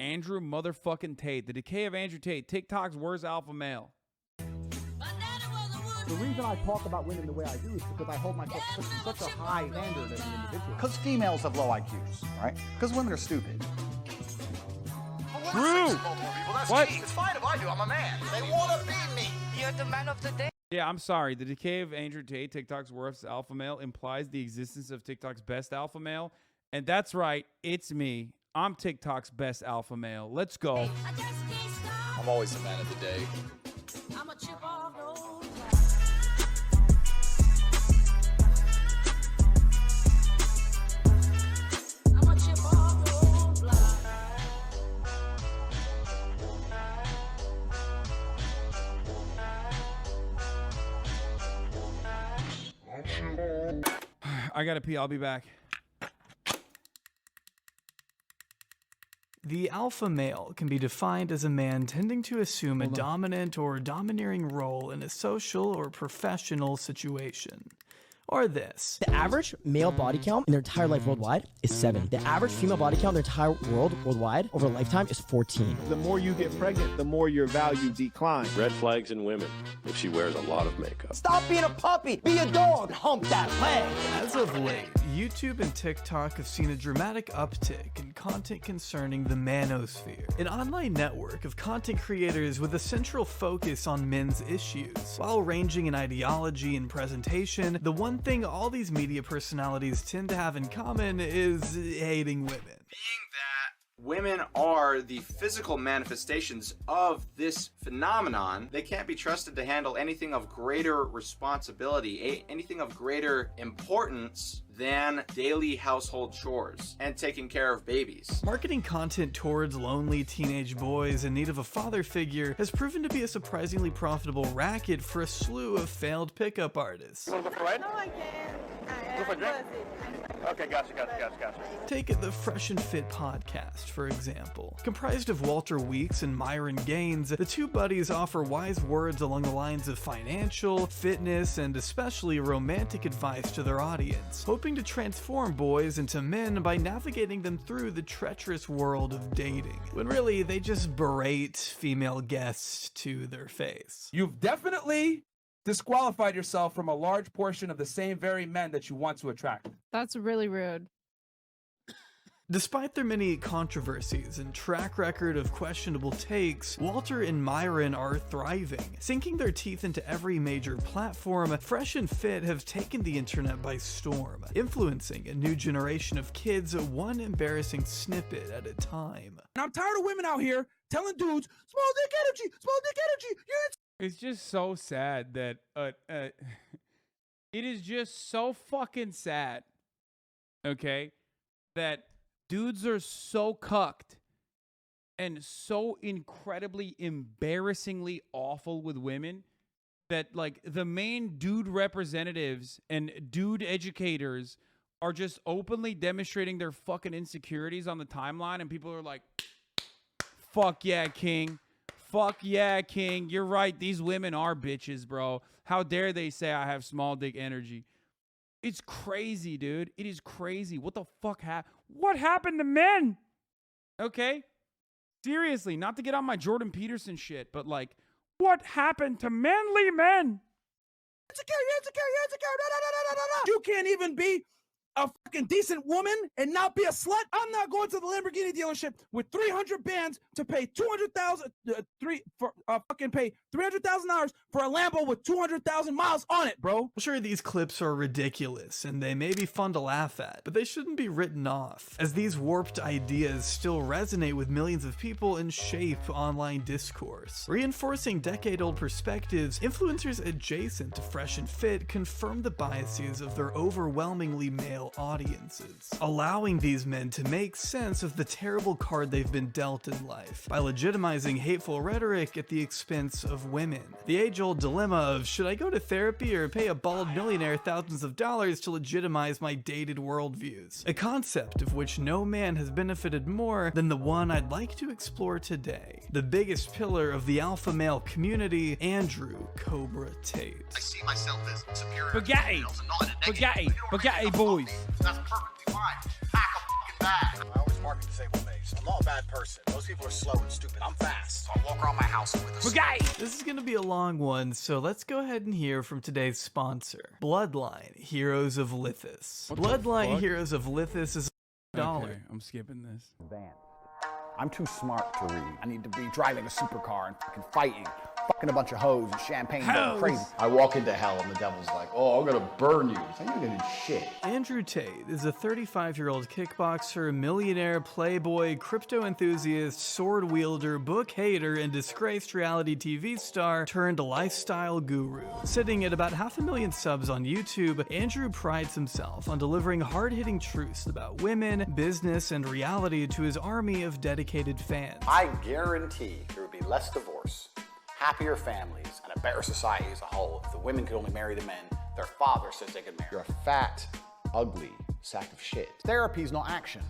Andrew motherfucking Tate. The decay of Andrew Tate. TikTok's worst alpha male. The reason I talk about women the way I do is because I hold myself to such a high standard as an individual. Because females have low IQs, right? Because women are stupid. True. What? It's fine if I do. I'm a man. They want to be me. You're the man of the day. Yeah, I'm sorry. The decay of Andrew Tate, TikTok's worst alpha male, implies the existence of TikTok's best alpha male. And that's right. It's me. I'm TikTok's best alpha male. Let's go. I'm always the man of the day. I'm a chip off those. I gotta pee. I'll be back. The alpha male can be defined as a man tending to assume a dominant or domineering role in a social or professional situation. Or this. The average male body count in their entire life worldwide is 7. The average female body count in their entire world worldwide over a lifetime is 14. The more you get pregnant, the more your value declines. Red flags in women if she wears a lot of makeup. Stop being a puppy, be a dog, hump that leg. As of late, YouTube and TikTok have seen a dramatic uptick in content concerning the manosphere, an online network of content creators with a central focus on men's issues. While ranging in ideology and presentation, the one thing all these media personalities tend to have in common is hating women. Being that women are the physical manifestations of this phenomenon, they can't be trusted to handle anything of greater responsibility, anything of greater importance than daily household chores and taking care of babies. Marketing content towards lonely teenage boys in need of a father figure has proven to be a surprisingly profitable racket for a slew of failed pickup artists. You want to go for a ride? No, I can't. Go for a drink? Okay, gotcha. Take the Fresh and Fit podcast, for example. Comprised of Walter Weeks and Myron Gaines, the two buddies offer wise words along the lines of financial, fitness, and especially romantic advice to their audience, hoping to transform boys into men by navigating them through the treacherous world of dating, when really they just berate female guests to their face. You've definitely disqualified yourself from a large portion of the same very men that you want to attract. That's really rude. Despite their many controversies and track record of questionable takes, Walter and Myron are thriving. Sinking their teeth into every major platform, Fresh and Fit have taken the internet by storm, influencing a new generation of kids one embarrassing snippet at a time. And I'm tired of women out here telling dudes, small dick energy, It's just so sad that it is just so fucking sad, okay, that dudes are so cucked and so incredibly embarrassingly awful with women that, like, the main dude representatives and dude educators are just openly demonstrating their fucking insecurities on the timeline, and people are like, fuck yeah, king. Fuck yeah, king. You're right. These women are bitches, bro. How dare they say I have small dick energy? It's crazy, dude. It is crazy. What the fuck happened? What happened to men? Okay? Seriously, not to get on my Jordan Peterson shit, but like, what happened to manly men? Insecure. You can't even be a fucking decent woman and not be a slut. I'm not going to the Lamborghini dealership with 300 bands to pay pay $300,000 for a Lambo with 200,000 miles on it, bro. Sure, these clips are ridiculous and they may be fun to laugh at, but they shouldn't be written off, as these warped ideas still resonate with millions of people and shape online discourse. Reinforcing decade-old perspectives, influencers adjacent to Fresh and Fit confirm the biases of their overwhelmingly male audiences, allowing these men to make sense of the terrible card they've been dealt in life by legitimizing hateful rhetoric at the expense of women. The age-old dilemma of, should I go to therapy or pay a bald millionaire thousands of dollars to legitimize my dated worldviews? A concept of which no man has benefited more than the one I'd like to explore today. The biggest pillar of the alpha male community, Andrew Cobra Tate. I see myself as superior. Spaghetti boys. That's perfectly fine. Pack a fucking bad. I always mark a disabled base. I'm not a bad person. Those people are slow and stupid. I'm fast. So I walk around my house with a Okay. This is going to be a long one, so let's go ahead and hear from today's sponsor, Bloodline Heroes of Lithis. Bloodline Heroes of Lithis is $1. Okay, I'm skipping this. Advanced. I'm too smart to read. I need to be driving a supercar and fucking fighting, fucking a bunch of hoes and champagne, going crazy. I walk into hell and the devil's like, oh, I'm gonna burn you. So you're gonna do shit. Andrew Tate is a 35-year-old kickboxer, millionaire, playboy, crypto enthusiast, sword wielder, book hater, and disgraced reality TV star turned lifestyle guru. Sitting at about 500,000 subs on YouTube, Andrew prides himself on delivering hard-hitting truths about women, business, and reality to his army of dedicated fans. I guarantee there would be less divorce, happier families, and a better society as a whole if the women could only marry the men their father says they could marry. You're a fat, ugly sack of shit. Therapy is not action.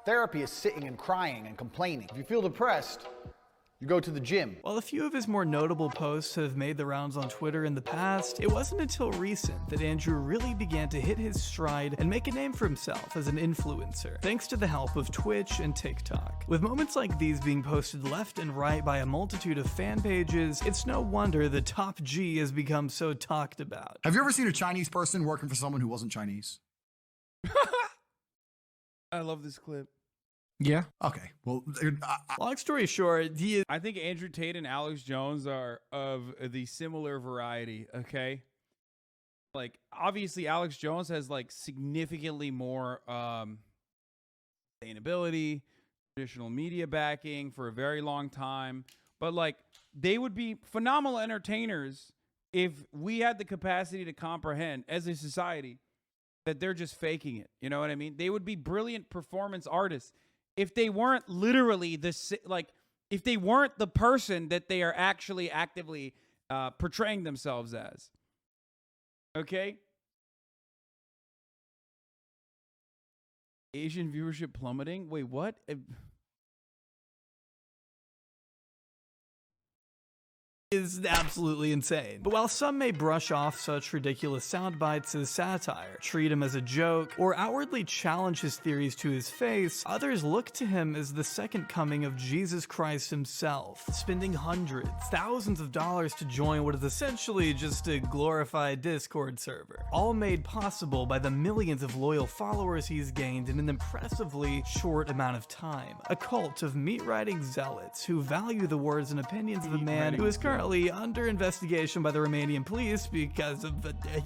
Therapy is sitting and crying and complaining. If you feel depressed, you go to the gym. While a few of his more notable posts have made the rounds on Twitter in the past, it wasn't until recent that Andrew really began to hit his stride and make a name for himself as an influencer, thanks to the help of Twitch and TikTok. With moments like these being posted left and right by a multitude of fan pages, it's no wonder the Top G has become so talked about. Have you ever seen a Chinese person working for someone who wasn't Chinese? I love this clip. Yeah. Okay. Well, long story short, I think Andrew Tate and Alex Jones are of the similar variety. Okay. Like, obviously, Alex Jones has like significantly more sustainability, traditional media backing for a very long time. But like, they would be phenomenal entertainers if we had the capacity to comprehend as a society that they're just faking it. You know what I mean? They would be brilliant performance artists if they weren't literally if they weren't the person that they are actually actively portraying themselves as. Okay? Asian viewership plummeting? Wait, what? Is absolutely insane. But while some may brush off such ridiculous sound bites as satire, treat him as a joke, or outwardly challenge his theories to his face, others look to him as the second coming of Jesus Christ himself, spending hundreds, thousands of dollars to join what is essentially just a glorified Discord server, all made possible by the millions of loyal followers he's gained in an impressively short amount of time. A cult of meat-riding zealots who value the words and opinions of a man who is currently under investigation by the Romanian police because of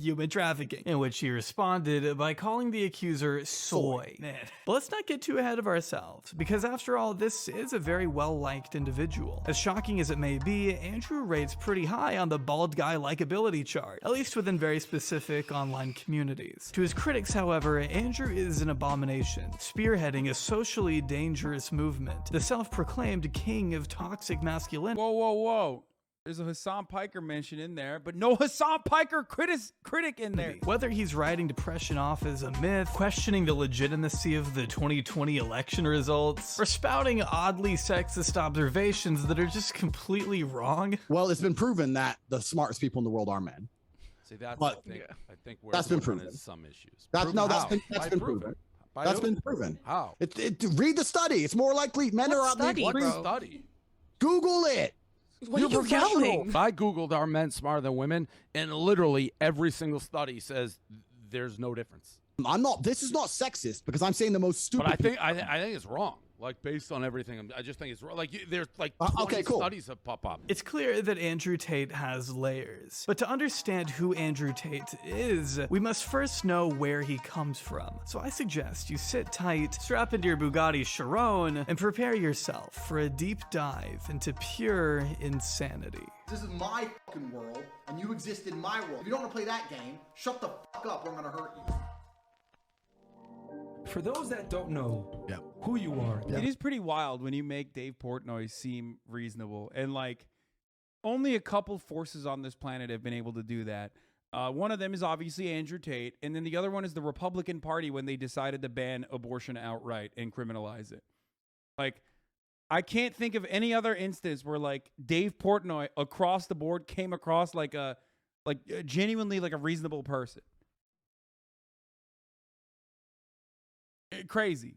human trafficking, in which he responded by calling the accuser soy. Man. But let's not get too ahead of ourselves, because after all, this is a very well-liked individual. As shocking as it may be, Andrew rates pretty high on the bald guy likability chart, at least within very specific online communities. To his critics, however, Andrew is an abomination, spearheading a socially dangerous movement, the self-proclaimed king of toxic masculinity. Whoa, whoa, whoa. There's a Hassan Piker mention in there, but no Hassan Piker critic in there. Whether he's writing depression off as a myth, questioning the legitimacy of the 2020 election results, or spouting oddly sexist observations that are just completely wrong. Well, it's been proven that the smartest people in the world are men. See, that's But I think where that's been we're running proven. some issues. That's Proven how? been By proven. By That's who? been proven. How? Read the study. It's more likely men are out there. What study? Google it. What are you yelling? I Googled, are men smarter than women? And literally every single study says there's no difference. I'm not. This is not sexist because I'm saying the most stupid. But I think people. I think it's wrong. Like, based on everything, I just think it's wrong. Like, there's like 20 okay, cool. studies that pop up. It's clear that Andrew Tate has layers. But to understand who Andrew Tate is, we must first know where he comes from. So I suggest you sit tight, strap into your Bugatti Chiron, and prepare yourself for a deep dive into pure insanity. This is my fucking world, and you exist in my world. If you don't want to play that game, shut the fuck up or I'm gonna hurt you. For those that don't know who you are, It is pretty wild when you make Dave Portnoy seem reasonable. And like, only a couple forces on this planet have been able to do that. One of them is obviously Andrew Tate. And then the other one is the Republican Party when they decided to ban abortion outright and criminalize it. Like, I can't think of any other instance where like Dave Portnoy across the board came across like genuinely like a reasonable person. Crazy.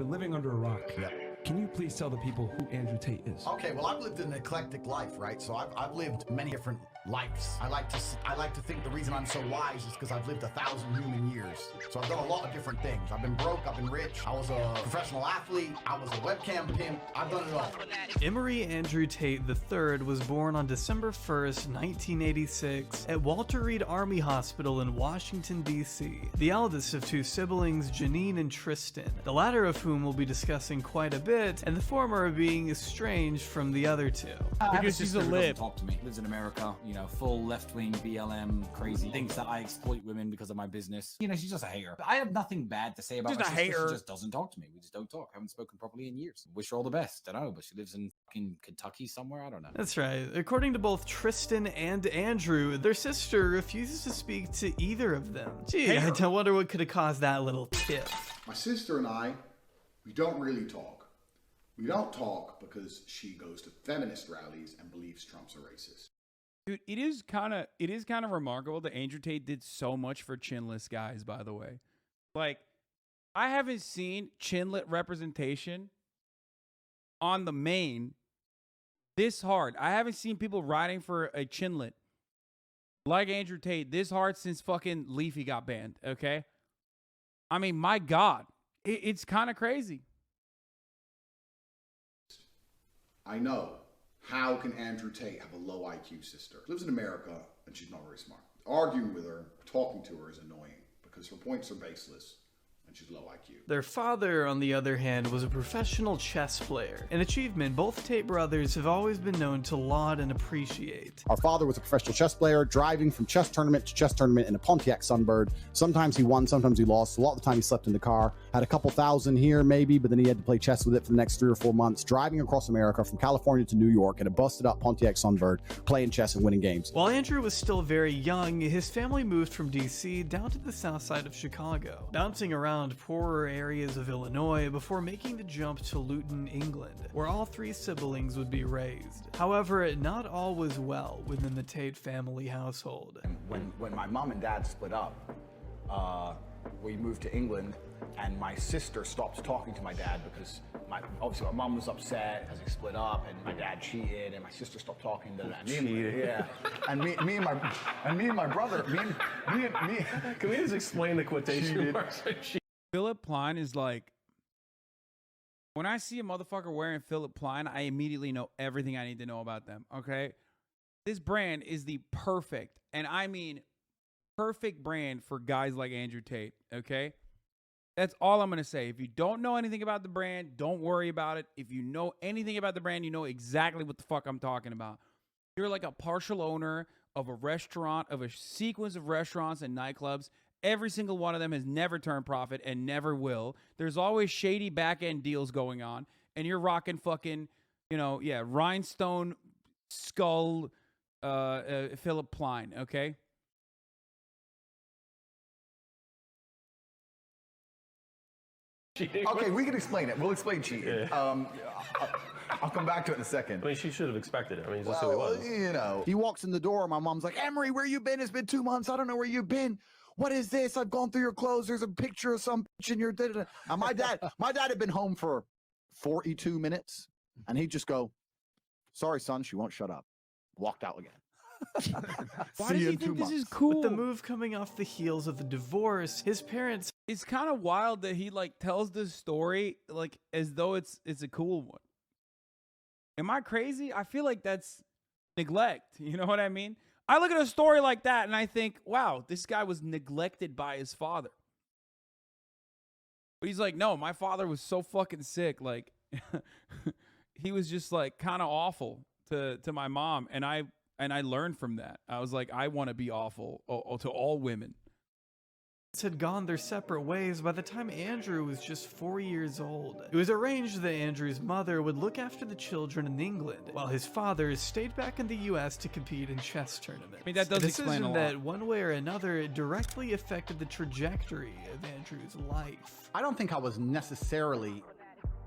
been living under a rock. Yep. Can you please tell the people who Andrew Tate is? Okay, well, I've lived an eclectic life, right? So I've lived many different lives. I like to think the reason I'm so wise is because I've lived 1,000 human years. So I've done a lot of different things. I've been broke, I've been rich, I was a professional athlete, I was a webcam pimp, I've done it all. Emery Andrew Tate III was born on December 1st, 1986 at Walter Reed Army Hospital in Washington, D.C. The eldest of two siblings, Janine and Tristan, the latter of whom we'll be discussing quite a bit, and the former being estranged from the other two. Because she's a lib. Talk to me. Lives in America, you know, full left-wing BLM, crazy. Thinks that I exploit women because of my business. You know, she's just a hater. I have nothing bad to say about Just my a sister. hater. She just doesn't talk to me. We just don't talk. Haven't spoken properly in years. Wish her all the best. Don't know, but she lives in fucking Kentucky somewhere. I don't know. That's right. According to both Tristan and Andrew, their sister refuses to speak to either of them. Gee, I don't wonder what could have caused that little tiff. My sister and I, we don't really talk. We don't talk because she goes to feminist rallies and believes Trump's a racist. Dude, it is kind of remarkable that Andrew Tate did so much for chinless guys, by the way. Like, I haven't seen chinlet representation on the main this hard. I haven't seen people riding for a chinlet like Andrew Tate this hard since fucking Leafy got banned, okay? I mean, my God, it's kind of crazy. I know. How can Andrew Tate have a low IQ sister? Lives in America and she's not very smart. Arguing with her, talking to her is annoying because her points are baseless and she's low IQ. Their father, on the other hand, was a professional chess player, an achievement both Tate brothers have always been known to laud and appreciate. Our father was a professional chess player, driving from chess tournament to chess tournament in a Pontiac Sunbird. Sometimes he won, sometimes he lost. A lot of the time he slept in the car. Had a couple thousand here maybe, but then he had to play chess with it for the next 3 or 4 months, driving across America from California to New York in a busted up Pontiac Sunbird, playing chess and winning games. While Andrew was still very young, his family moved from D.C. down to the south side of Chicago, bouncing around poorer areas of Illinois before making the jump to Luton, England, where all 3 siblings would be raised. However, not all was well within the Tate family household. When my mom and dad split up, we moved to England, and my sister stopped talking to my dad because obviously my mom was upset because they split up, and my dad cheated, and my sister stopped talking to them. Yeah, and me and my brother. Can we just explain the quotation marks? Philip Plein is like, when I see a motherfucker wearing Philip Plein, I immediately know everything I need to know about them, okay? This brand is the perfect, and I mean perfect brand for guys like Andrew Tate, okay? That's all I'm going to say. If you don't know anything about the brand, don't worry about it. If you know anything about the brand, you know exactly what the fuck I'm talking about. You're like a partial owner of a restaurant, of a sequence of restaurants and nightclubs. Every single one of them has never turned profit and never will. There's always shady back-end deals going on. And you're rocking fucking, rhinestone skull Philip Plein, okay? Okay, we can explain it. We'll explain cheating. Yeah. I'll come back to it in a second. I mean, she should have expected it. I mean, that's who he was. You know. He walks in the door. My mom's like, Emery, where you been? It's been 2 months. I don't know where you've been. What is this? I've gone through your clothes. There's a picture of some bitch in your da-da-da. And my dad had been home for 42 minutes, and he'd just go, sorry, son, she won't shut up. Walked out again. Why does he think this is cool? With the move coming off the heels of the divorce, his parents... It's kind of wild that he, like, tells this story, like, as though it's a cool one. Am I crazy? I feel like that's neglect. You know what I mean? I look at a story like that and I think, wow, this guy was neglected by his father. But he's like, no, my father was so fucking sick. Like, he was just like kind of awful to my mom. And I learned from that. I was like, I want to be awful to all women. Had gone their separate ways by the time Andrew was just 4 years old. It was arranged that Andrew's mother would look after the children in England, while his father stayed back in the US to compete in chess tournaments. I mean, that does explain a lot. That one way or another directly affected the trajectory of Andrew's life. I don't think I was necessarily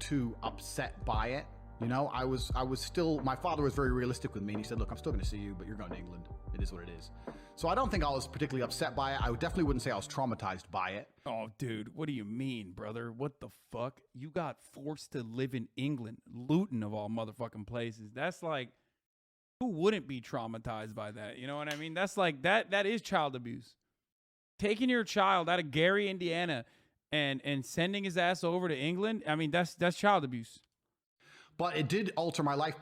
too upset by it. You know, I was still, my father was very realistic with me, and he said, look, I'm still going to see you, but you're going to England. It is what it is. So I don't think I was particularly upset by it. I definitely wouldn't say I was traumatized by it. Oh, dude, what do you mean, brother? What the fuck? You got forced to live in England, Luton of all motherfucking places. That's like, who wouldn't be traumatized by that? You know what I mean? That's like, that is child abuse. Taking your child out of Gary, Indiana, and sending his ass over to England, I mean, that's child abuse. But it did alter my life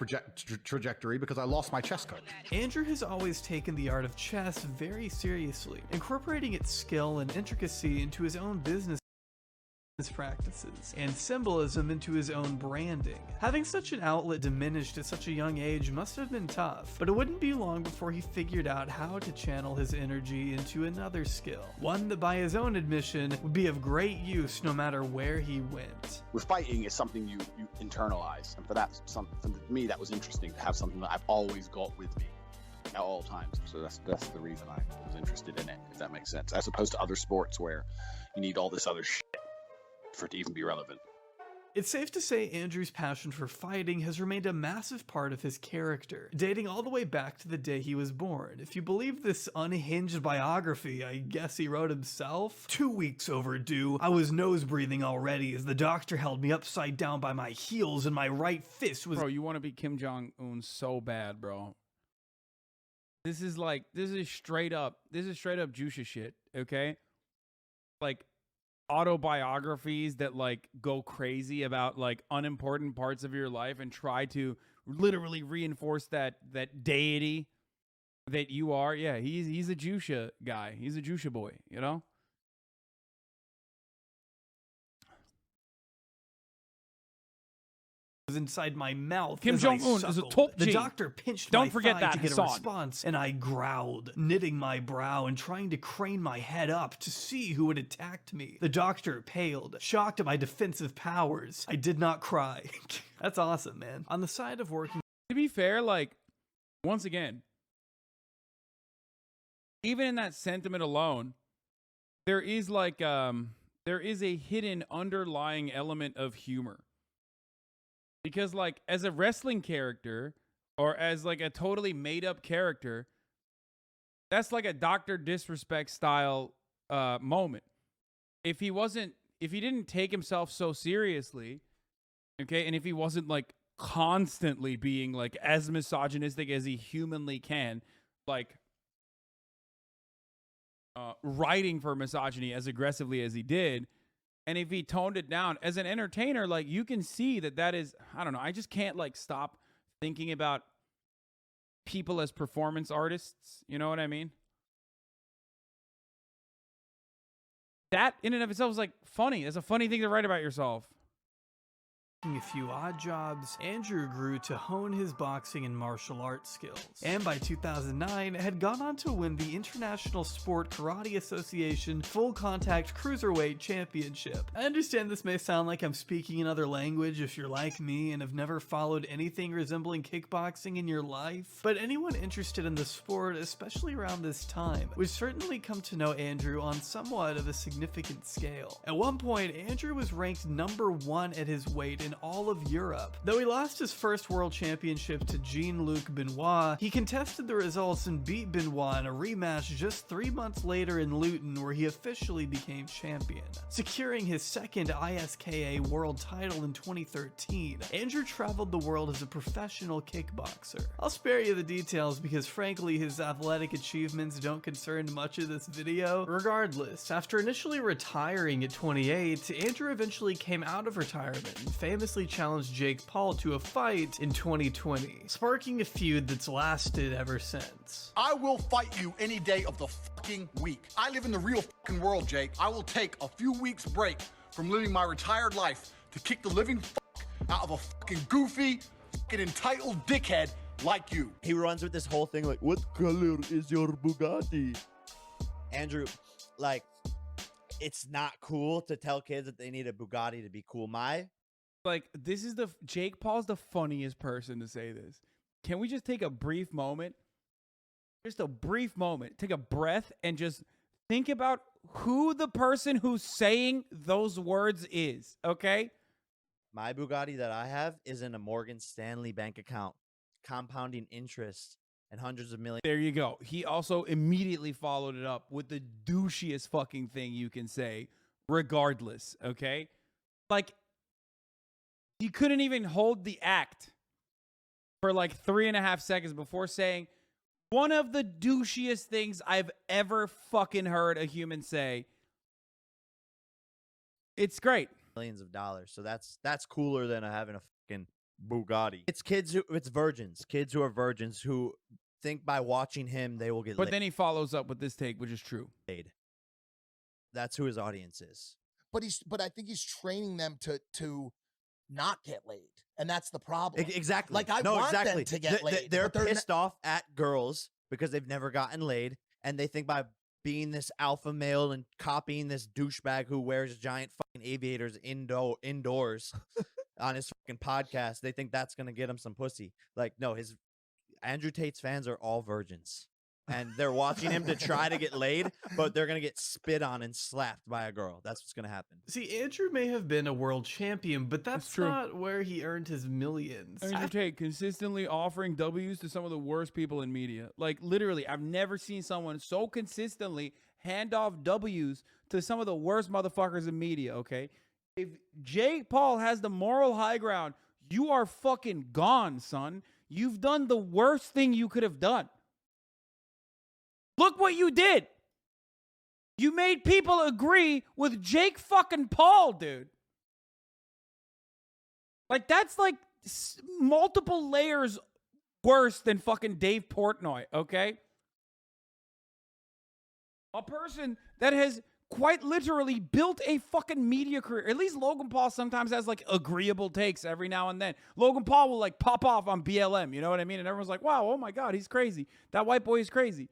trajectory because I lost my chess coach. Andrew has always taken the art of chess very seriously, incorporating its skill and intricacy into his own business practices and symbolism into his own branding. Having such an outlet diminished at such a young age must have been tough, but it wouldn't be long before he figured out how to channel his energy into another skill, one that by his own admission would be of great use no matter where he went. With fighting, is something you internalize, and for me that was interesting to have something that I've always got with me at all times. So that's the reason I was interested in it, if that makes sense, as opposed to other sports where you need all this other shit for it to even be relevant. It's safe to say Andrew's passion for fighting has remained a massive part of his character, dating all the way back to the day he was born. If you believe this unhinged biography I guess he wrote himself, 2 weeks overdue, I was nose breathing already as the doctor held me upside down by my heels and my right fist was— Bro, you want to be Kim Jong-un so bad, bro. This is straight up Jusha shit, okay? Like, autobiographies that like go crazy about like unimportant parts of your life and try to literally reinforce that deity that you are. Yeah, he's a Jusha guy. He's a Jusha boy, you know? inside my mouth. Kim Jong-un is a top The G. doctor pinched Don't my forget thigh that, to get Hassan. a response, and I growled, knitting my brow and trying to crane my head up to see who had attacked me. The doctor paled, shocked at my defensive powers. I did not cry. That's awesome, man. On the side of working— To be fair, like, once again, even in that sentiment alone, there is like there is a hidden underlying element of humor. Because like as a wrestling character or as like a totally made up character, that's like a Dr. Disrespect style moment. If he didn't take himself so seriously, okay, and if he wasn't like constantly being like as misogynistic as he humanly can, like writing for misogyny as aggressively as he did, and if he toned it down as an entertainer, like you can see that is, I don't know, I just can't like stop thinking about people as performance artists, you know what I mean? That in and of itself is like funny. It's a funny thing to write about yourself. a few odd jobs, Andrew grew to hone his boxing and martial arts skills, and by 2009 had gone on to win the International Sport Karate Association Full Contact Cruiserweight Championship. I understand this may sound like I'm speaking another language if you're like me and have never followed anything resembling kickboxing in your life, but anyone interested in the sport, especially around this time, would certainly come to know Andrew on somewhat of a significant scale. At one point, Andrew was ranked #1 at his weight in all of Europe. Though he lost his first world championship to Jean-Luc Benoit, he contested the results and beat Benoit in a rematch just 3 months later in Luton, where he officially became champion. Securing his second ISKA world title in 2013, Andrew traveled the world as a professional kickboxer. I'll spare you the details because frankly his athletic achievements don't concern much of this video. Regardless, after initially retiring at 28, Andrew eventually came out of retirement and famously challenged Jake Paul to a fight in 2020, sparking a feud that's lasted ever since. I will fight you any day of the fucking week. I live in the real fucking world, Jake. I will take a few weeks break from living my retired life to kick the living fuck out of a fucking goofy, fucking entitled dickhead like you. He runs with this whole thing like, what color is your Bugatti? Andrew, like, it's not cool to tell kids that they need a Bugatti to be cool. This is Jake Paul's the funniest person to say this. Can we just take a brief moment? Just a brief moment. Take a breath and just think about who the person who's saying those words is, okay? My Bugatti that I have is in a Morgan Stanley bank account, compounding interest and hundreds of millions. There you go. He also immediately followed it up with the douchiest fucking thing you can say, regardless, okay? Like, he couldn't even hold the act for like 3.5 seconds before saying one of the douchiest things I've ever fucking heard a human say. It's great. Millions of dollars. So that's cooler than having a fucking Bugatti. It's virgins. Kids who are virgins who think by watching him they will get But laid. then he follows up with this take, which is true. That's who his audience is. But I think he's training them to not get laid, and that's the problem. Exactly. Like I want them to get laid. They're but pissed off at girls because they've never gotten laid, and they think by being this alpha male and copying this douchebag who wears giant fucking aviators indoors on his fucking podcast, they think that's gonna get him some pussy. Like, no, Andrew Tate's fans are all virgins. And they're watching him to try to get laid, but they're going to get spit on and slapped by a girl. That's what's going to happen. See, Andrew may have been a world champion, but that's not where he earned his millions. Andrew Tate consistently offering W's to some of the worst people in media. Like, literally, I've never seen someone so consistently hand off W's to some of the worst motherfuckers in media, okay? If Jake Paul has the moral high ground, you are fucking gone, son. You've done the worst thing you could have done. Look what you did. You made people agree with Jake fucking Paul, dude. Like, that's like multiple layers worse than fucking Dave Portnoy, okay? A person that has quite literally built a fucking media career. At least Logan Paul sometimes has like agreeable takes every now and then. Logan Paul will like pop off on BLM, you know what I mean? And everyone's like, wow, oh my God, he's crazy. That white boy is crazy.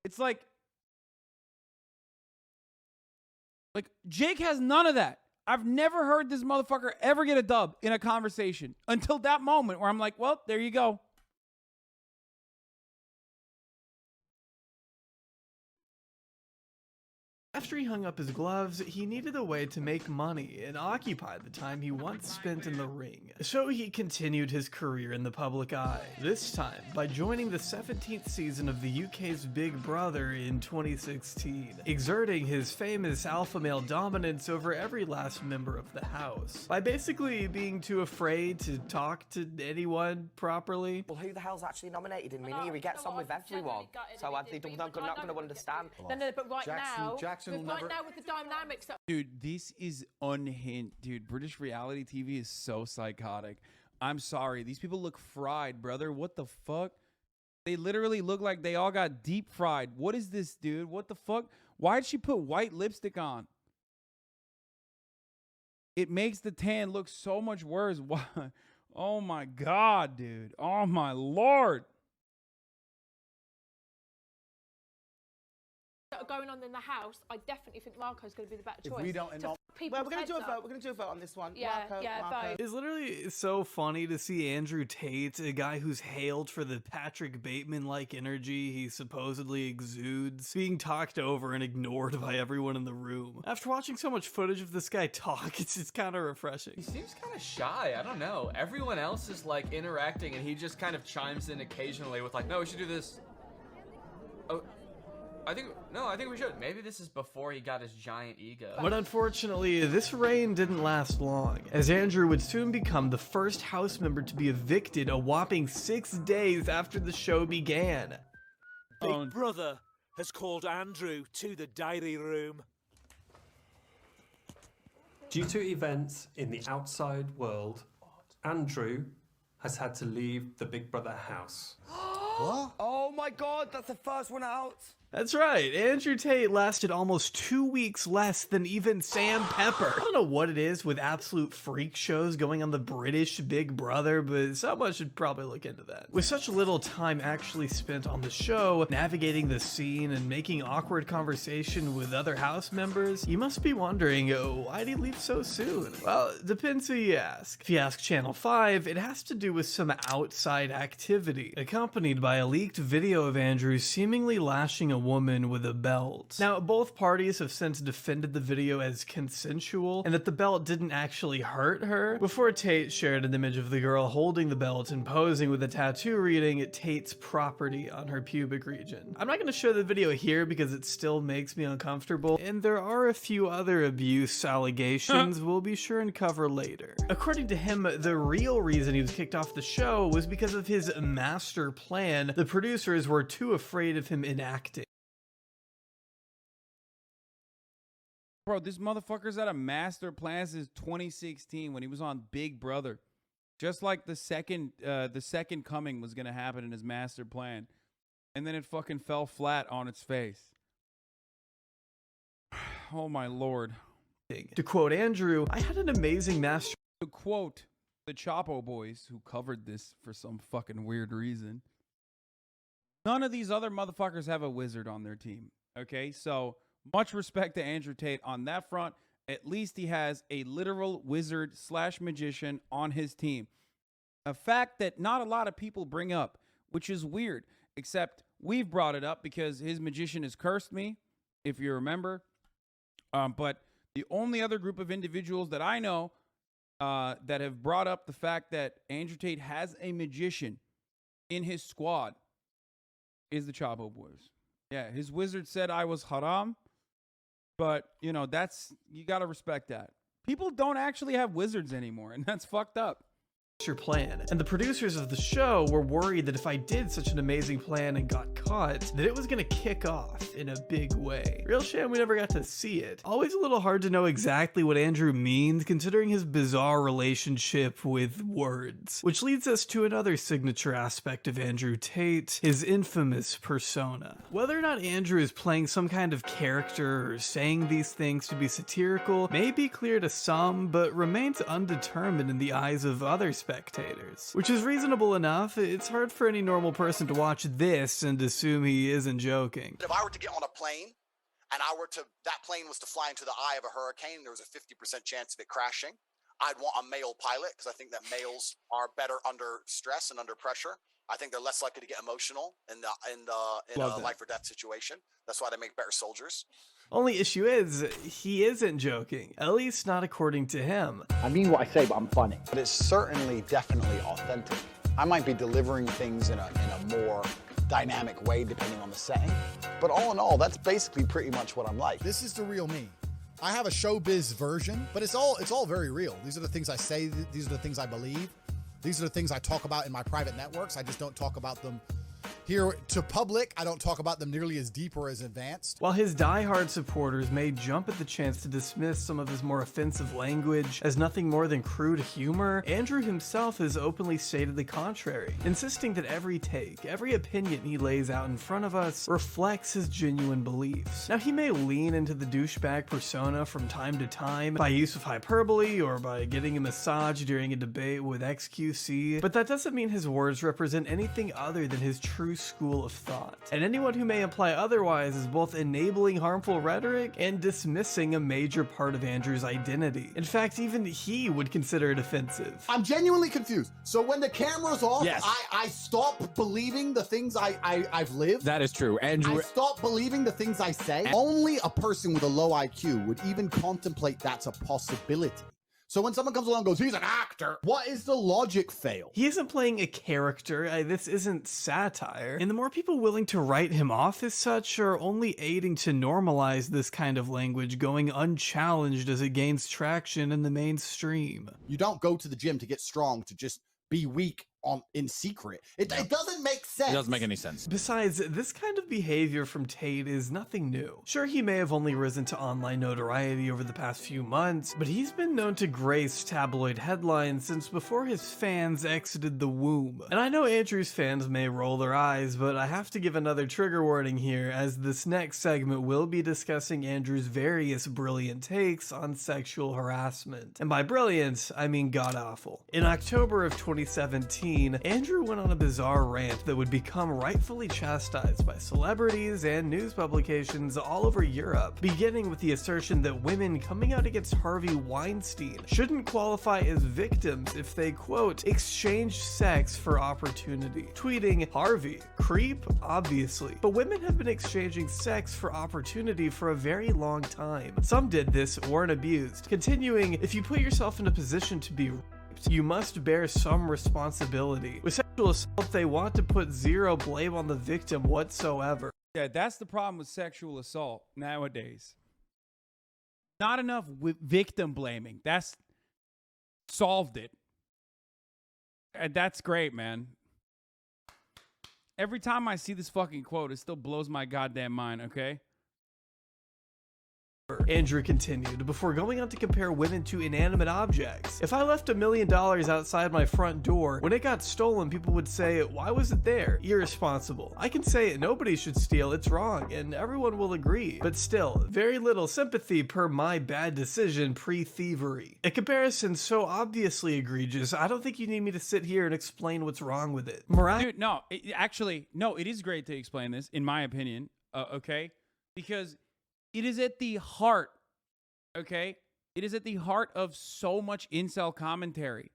It's like Jake has none of that. I've never heard this motherfucker ever get a dub in a conversation until that moment where I'm like, well, there you go. After he hung up his gloves, he needed a way to make money and occupy the time he once spent in the ring. So he continued his career in the public eye, this time by joining the 17th season of the UK's Big Brother in 2016, exerting his famous alpha male dominance over every last member of the house, by basically being too afraid to talk to anyone properly. Well, who the hell's actually nominated him? He gets on with everyone, so they're not going to understand. No, but right now, Jackson will right never... now with the dynamics that Dude, this is unhinged. Dude, British reality TV is so psychotic. I'm sorry. These people look fried, brother. What the fuck? They literally look like they all got deep fried. What is this, dude? What the fuck? Why'd she put white lipstick on? It makes the tan look so much worse. Why? Oh my God, dude. Oh my Lord. are going on in the house, I definitely think Marco's going to be the better choice. If we don't end up... Well, we're going to do a vote. We're going to do a vote on this one. Yeah, Marco. It's literally so funny to see Andrew Tate, a guy who's hailed for the Patrick Bateman-like energy he supposedly exudes, being talked over and ignored by everyone in the room. After watching so much footage of this guy talk, it's kind of refreshing. He seems kind of shy. I don't know. Everyone else is like interacting, and he just kind of chimes in occasionally with like, "No, we should do this." Oh. I think we should. Maybe this is before he got his giant ego. But unfortunately, this reign didn't last long, as Andrew would soon become the first house member to be evicted a whopping 6 days after the show began. Big Brother has called Andrew to the diary room. Due to events in the outside world, Andrew has had to leave the Big Brother house. What? Oh my God, that's the first one out. That's right, Andrew Tate lasted almost 2 weeks less than even Sam Pepper. I don't know what it is with absolute freak shows going on the British Big Brother, but someone should probably look into that. With such little time actually spent on the show, navigating the scene and making awkward conversation with other house members, you must be wondering, why'd he leave so soon? Well, it depends who you ask. If you ask Channel 5, it has to do with some outside activity, accompanied by a leaked video video of Andrew seemingly lashing a woman with a belt. Now, both parties have since defended the video as consensual and that the belt didn't actually hurt her, before Tate shared an image of the girl holding the belt and posing with a tattoo reading Tate's property on her pubic region. I'm not going to show the video here because it still makes me uncomfortable, and there are a few other abuse allegations we'll be sure and cover later. According to him, the real reason he was kicked off the show was because of his master plan the producers were too afraid of him enacting. Bro, this motherfucker's had a master plan since 2016 when he was on Big Brother. Just like the second coming was gonna happen in his master plan. And then it fucking fell flat on its face. Oh my lord. To quote Andrew, I had an amazing master. To quote the Chapo boys who covered this for some fucking weird reason. None of these other motherfuckers have a wizard on their team. Okay, so much respect to Andrew Tate on that front. At least he has a literal wizard / magician on his team. A fact that not a lot of people bring up, which is weird, except we've brought it up because his magician has cursed me, if you remember. But the only other group of individuals that I know that have brought up the fact that Andrew Tate has a magician in his squad is the Chapo boys. Yeah, his wizard said I was haram. But, you know, you got to respect that. People don't actually have wizards anymore, and that's fucked up. Plan, and the producers of the show were worried that if I did such an amazing plan and got caught, that it was gonna kick off in a big way. Real shame we never got to see it. Always a little hard to know exactly what Andrew means considering his bizarre relationship with words. Which leads us to another signature aspect of Andrew Tate, his infamous persona. Whether or not Andrew is playing some kind of character or saying these things to be satirical may be clear to some, but remains undetermined in the eyes of other spectators. Which is reasonable enough. It's hard for any normal person to watch this and assume he isn't joking. If I were to get on a plane and that plane was to fly into the eye of a hurricane, there was a 50% chance of it crashing. I'd want a male pilot because I think that males are better under stress and under pressure. I think they're less likely to get emotional in a life or death situation. That's why they make better soldiers. Only issue is, he isn't joking. At least not according to him. I mean what I say, but I'm funny. But it's certainly, definitely authentic. I might be delivering things in a more dynamic way depending on the setting. But all in all, that's basically pretty much what I'm like. This is the real me. I have a showbiz version, but it's all very real. These are the things I say. These are the things I believe. These are the things I talk about in my private networks. I just don't talk about them here to public. I don't talk about them nearly as deep or as advanced. While his diehard supporters may jump at the chance to dismiss some of his more offensive language as nothing more than crude humor, Andrew himself has openly stated the contrary, insisting that every take, every opinion he lays out in front of us reflects his genuine beliefs. Now, he may lean into the douchebag persona from time to time by use of hyperbole or by getting a massage during a debate with XQC, but that doesn't mean his words represent anything other than his true school of thought. And anyone who may imply otherwise is both enabling harmful rhetoric and dismissing a major part of Andrew's identity. In fact, even he would consider it offensive. I'm genuinely confused. So when the camera's off, Yes. I stop believing the things I've lived. That is true. Andrew, I stop believing the things I say. Only a person with a low IQ would even contemplate that's a possibility. So when someone comes along and goes, he's an actor, what is the logic fail? He isn't playing a character, this isn't satire, and the more people willing to write him off as such are only aiding to normalize this kind of language going unchallenged as it gains traction in the mainstream. You don't go to the gym to get strong to just be weak in secret. It doesn't make sense. it doesn't make any sense. Besides, this kind of behavior from Tate is nothing new. Sure, he may have only risen to online notoriety over the past few months, but he's been known to grace tabloid headlines since before his fans exited the womb. And I know Andrew's fans may roll their eyes, but I have to give another trigger warning here, as this next segment will be discussing Andrew's various brilliant takes on sexual harassment. And by brilliant, I mean god-awful. In October of 2017, 2014, Andrew went on a bizarre rant that would become rightfully chastised by celebrities and news publications all over Europe, beginning with the assertion that women coming out against Harvey Weinstein shouldn't qualify as victims if they, quote, exchange sex for opportunity. Tweeting, Harvey, creep? Obviously. But women have been exchanging sex for opportunity for a very long time. Some did this, weren't abused. Continuing, if you put yourself in a position to be raped, you must bear some responsibility. With sexual assault, they want to put zero blame on the victim whatsoever. Yeah, that's the problem with sexual assault nowadays. Not enough victim blaming. That's solved it. And that's great, man. Every time I see this fucking quote, it still blows my goddamn mind, okay? Andrew continued, before going on to compare women to inanimate objects. If I left $1 million outside my front door, when it got stolen, people would say, why was it there? Irresponsible. I can say nobody should steal, it's wrong, and everyone will agree. But still, very little sympathy per my bad decision pre-thievery. A comparison so obviously egregious, I don't think you need me to sit here and explain what's wrong with it. Dude, no, it is great to explain this, in my opinion, okay? Because it is at the heart, okay? It is at the heart of so much incel commentary.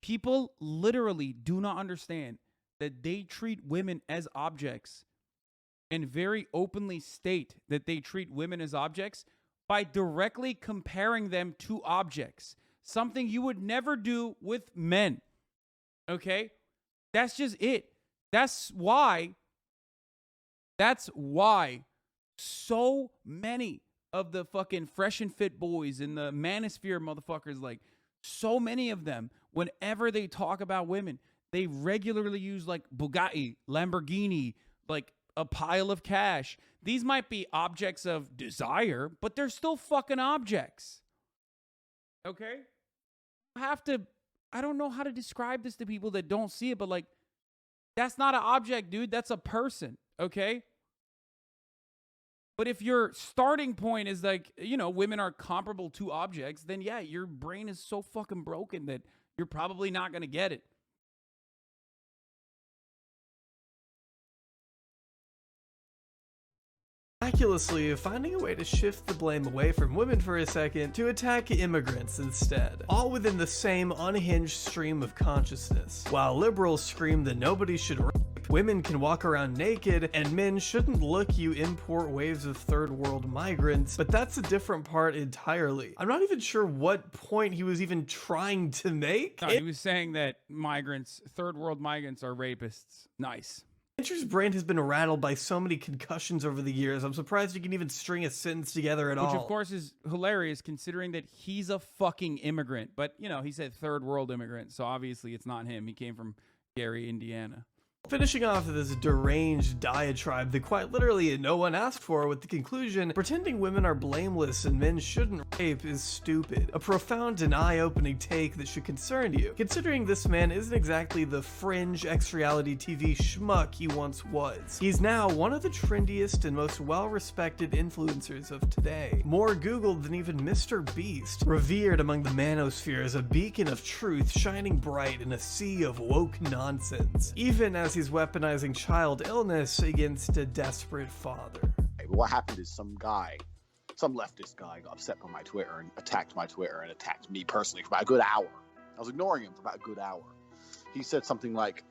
People literally do not understand that they treat women as objects and very openly state that they treat women as objects by directly comparing them to objects. Something you would never do with men, okay? That's just it. That's why so many of the fucking fresh and fit boys and the manosphere motherfuckers, like so many of them, whenever they talk about women, they regularly use like Bugatti, Lamborghini, like a pile of cash. These might be objects of desire, but they're still fucking objects. Okay? I don't know how to describe this to people that don't see it, but like, that's not an object, dude. That's a person. Okay? But if your starting point is like, you know, women are comparable to objects, then yeah, your brain is so fucking broken that you're probably not going to get it. Miraculously finding a way to shift the blame away from women for a second to attack immigrants instead, all within the same unhinged stream of consciousness. While liberals scream that nobody should rape, women can walk around naked, and men shouldn't look you import waves of third world migrants, but that's a different part entirely. I'm not even sure what point he was even trying to make. No, he was saying that third world migrants are rapists. Nice. Andrew's brain has been rattled by so many concussions over the years, I'm surprised you can even string a sentence together at all. Which, of course, is hilarious considering that he's a fucking immigrant. But, you know, he said third world immigrant, so obviously it's not him. He came from Gary, Indiana. Finishing off this deranged diatribe that quite literally no one asked for, with the conclusion, pretending women are blameless and men shouldn't rape is stupid. A profound and eye-opening take that should concern you, considering this man isn't exactly the fringe ex-reality TV schmuck he once was. He's now one of the trendiest and most well-respected influencers of today. More Googled than even Mr. Beast, revered among the manosphere as a beacon of truth shining bright in a sea of woke nonsense, even as he's weaponizing child illness against a desperate father. What happened is some leftist guy got upset on my Twitter and attacked my Twitter and attacked me personally for about a good hour. I was ignoring him for about a good hour. He said something like,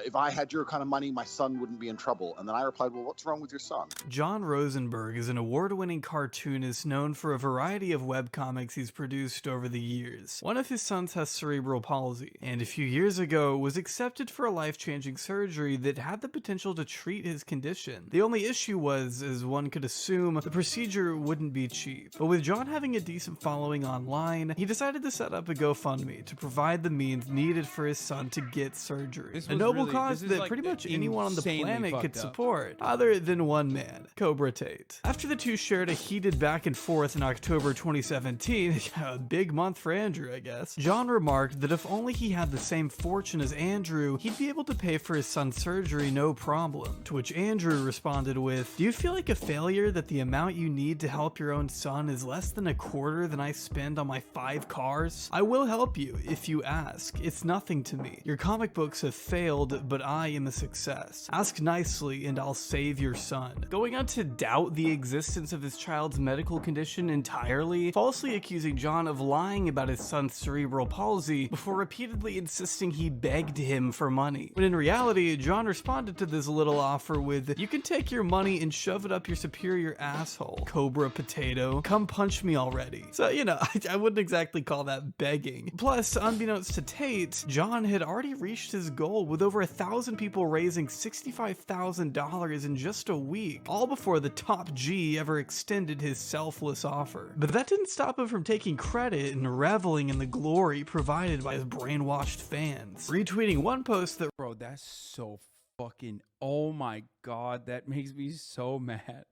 if I had your kind of money, my son wouldn't be in trouble. And then I replied, well, what's wrong with your son? John Rosenberg is an award-winning cartoonist known for a variety of webcomics he's produced over the years. One of his sons has cerebral palsy, and a few years ago was accepted for a life-changing surgery that had the potential to treat his condition. The only issue was, as one could assume, the procedure wouldn't be cheap. But with John having a decent following online, he decided to set up a GoFundMe to provide the means needed for his son to get surgery. This was noble really- cause this is, that like, pretty much anyone on the insanely planet could fucked up. support, other than one man, Cobra Tate. After the two shared a heated back and forth in October 2017, a big month for Andrew, I guess, John remarked that if only he had the same fortune as Andrew, he'd be able to pay for his son's surgery no problem. To which Andrew responded with, "Do you feel like a failure that the amount you need to help your own son is less than a quarter than I spend on my 5 cars? I will help you if you ask. It's nothing to me. Your comic books have failed, but I am a success. Ask nicely and I'll save your son." Going on to doubt the existence of his child's medical condition entirely, falsely accusing John of lying about his son's cerebral palsy before repeatedly insisting he begged him for money. When in reality, John responded to this little offer with, "You can take your money and shove it up your superior asshole, Cobra Potato. Come punch me already." So, you know, I wouldn't exactly call that begging. Plus, unbeknownst to Tate, John had already reached his goal with over 1,000 people raising $65,000 in just a week, all before the top G ever extended his selfless offer. But that didn't stop him from taking credit and reveling in the glory provided by his brainwashed fans, retweeting one post that, Bro, that's so fucking, oh my god, that makes me so mad.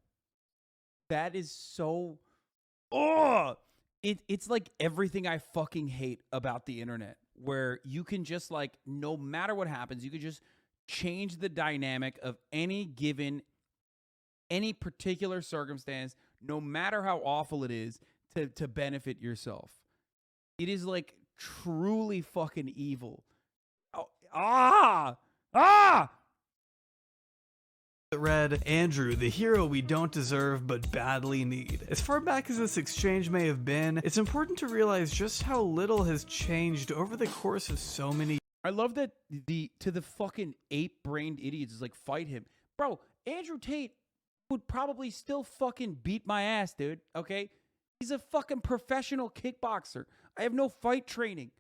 That is so, oh, it's like everything I fucking hate about the internet, where you can just, like, no matter what happens, you can just change the dynamic of any particular circumstance, no matter how awful it is, to benefit yourself. It is, like, truly fucking evil. Oh, that read, "Andrew, the hero we don't deserve but badly need." As far back as this exchange may have been, it's important to realize just how little has changed over the course of so many. I love that to the fucking ape-brained idiots is like, fight him. Bro, Andrew Tate would probably still fucking beat my ass, dude, okay? He's a fucking professional kickboxer. I have no fight training.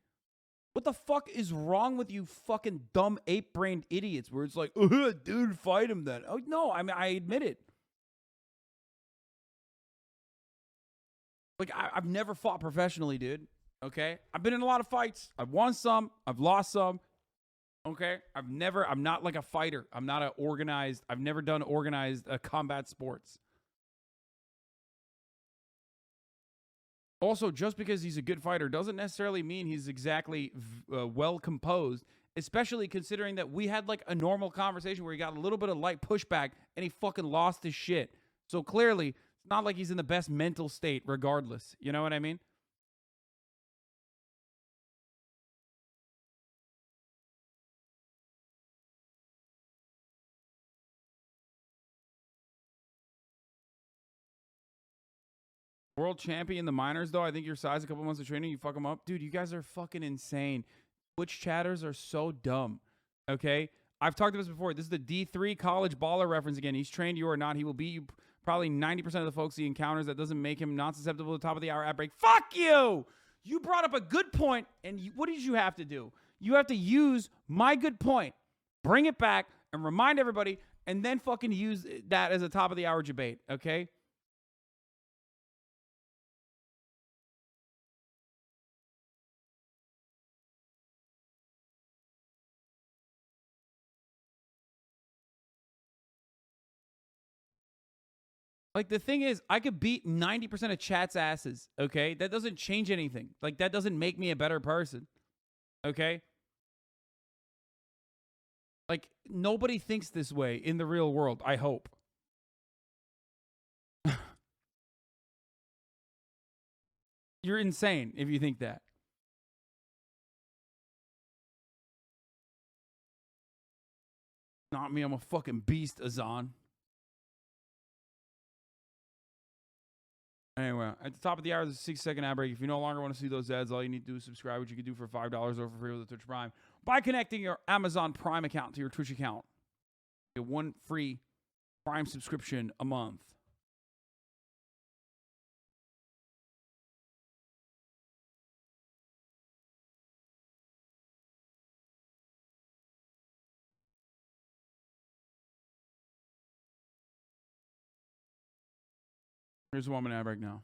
What the fuck is wrong with you fucking dumb ape-brained idiots where it's like, dude, fight him then. Oh, no, I mean, I admit it. Like, I've never fought professionally, dude, okay? I've been in a lot of fights. I've won some. I've lost some, okay? I'm not like a fighter. I've never done organized combat sports. Also, just because he's a good fighter doesn't necessarily mean he's exactly well composed, especially considering that we had like a normal conversation where he got a little bit of light pushback and he fucking lost his shit. So clearly, it's not like he's in the best mental state regardless. You know what I mean? World champion in the minors, though. I think your size, a couple months of training, you fuck them up. Dude, you guys are fucking insane. Twitch chatters are so dumb, okay? I've talked about this before. This is the D3 college baller reference again. He's trained you or not. He will beat you probably 90% of the folks he encounters. That doesn't make him not susceptible to the top of the hour ad break. Fuck you! You brought up a good point, and what did you have to do? You have to use my good point, bring it back, and remind everybody, and then fucking use that as a top of the hour debate, okay? Like, the thing is, I could beat 90% of chat's asses, okay? That doesn't change anything. Like, that doesn't make me a better person, okay? Like, nobody thinks this way in the real world, I hope. You're insane if you think that. Not me, I'm a fucking beast, Azan. Anyway, at the top of the hour, there's a 6-second ad break. If you no longer want to see those ads, all you need to do is subscribe, which you can do for $5 or for free with the Twitch Prime by connecting your Amazon Prime account to your Twitch account. Get one free Prime subscription a month. Here's a 1-minute ad break now.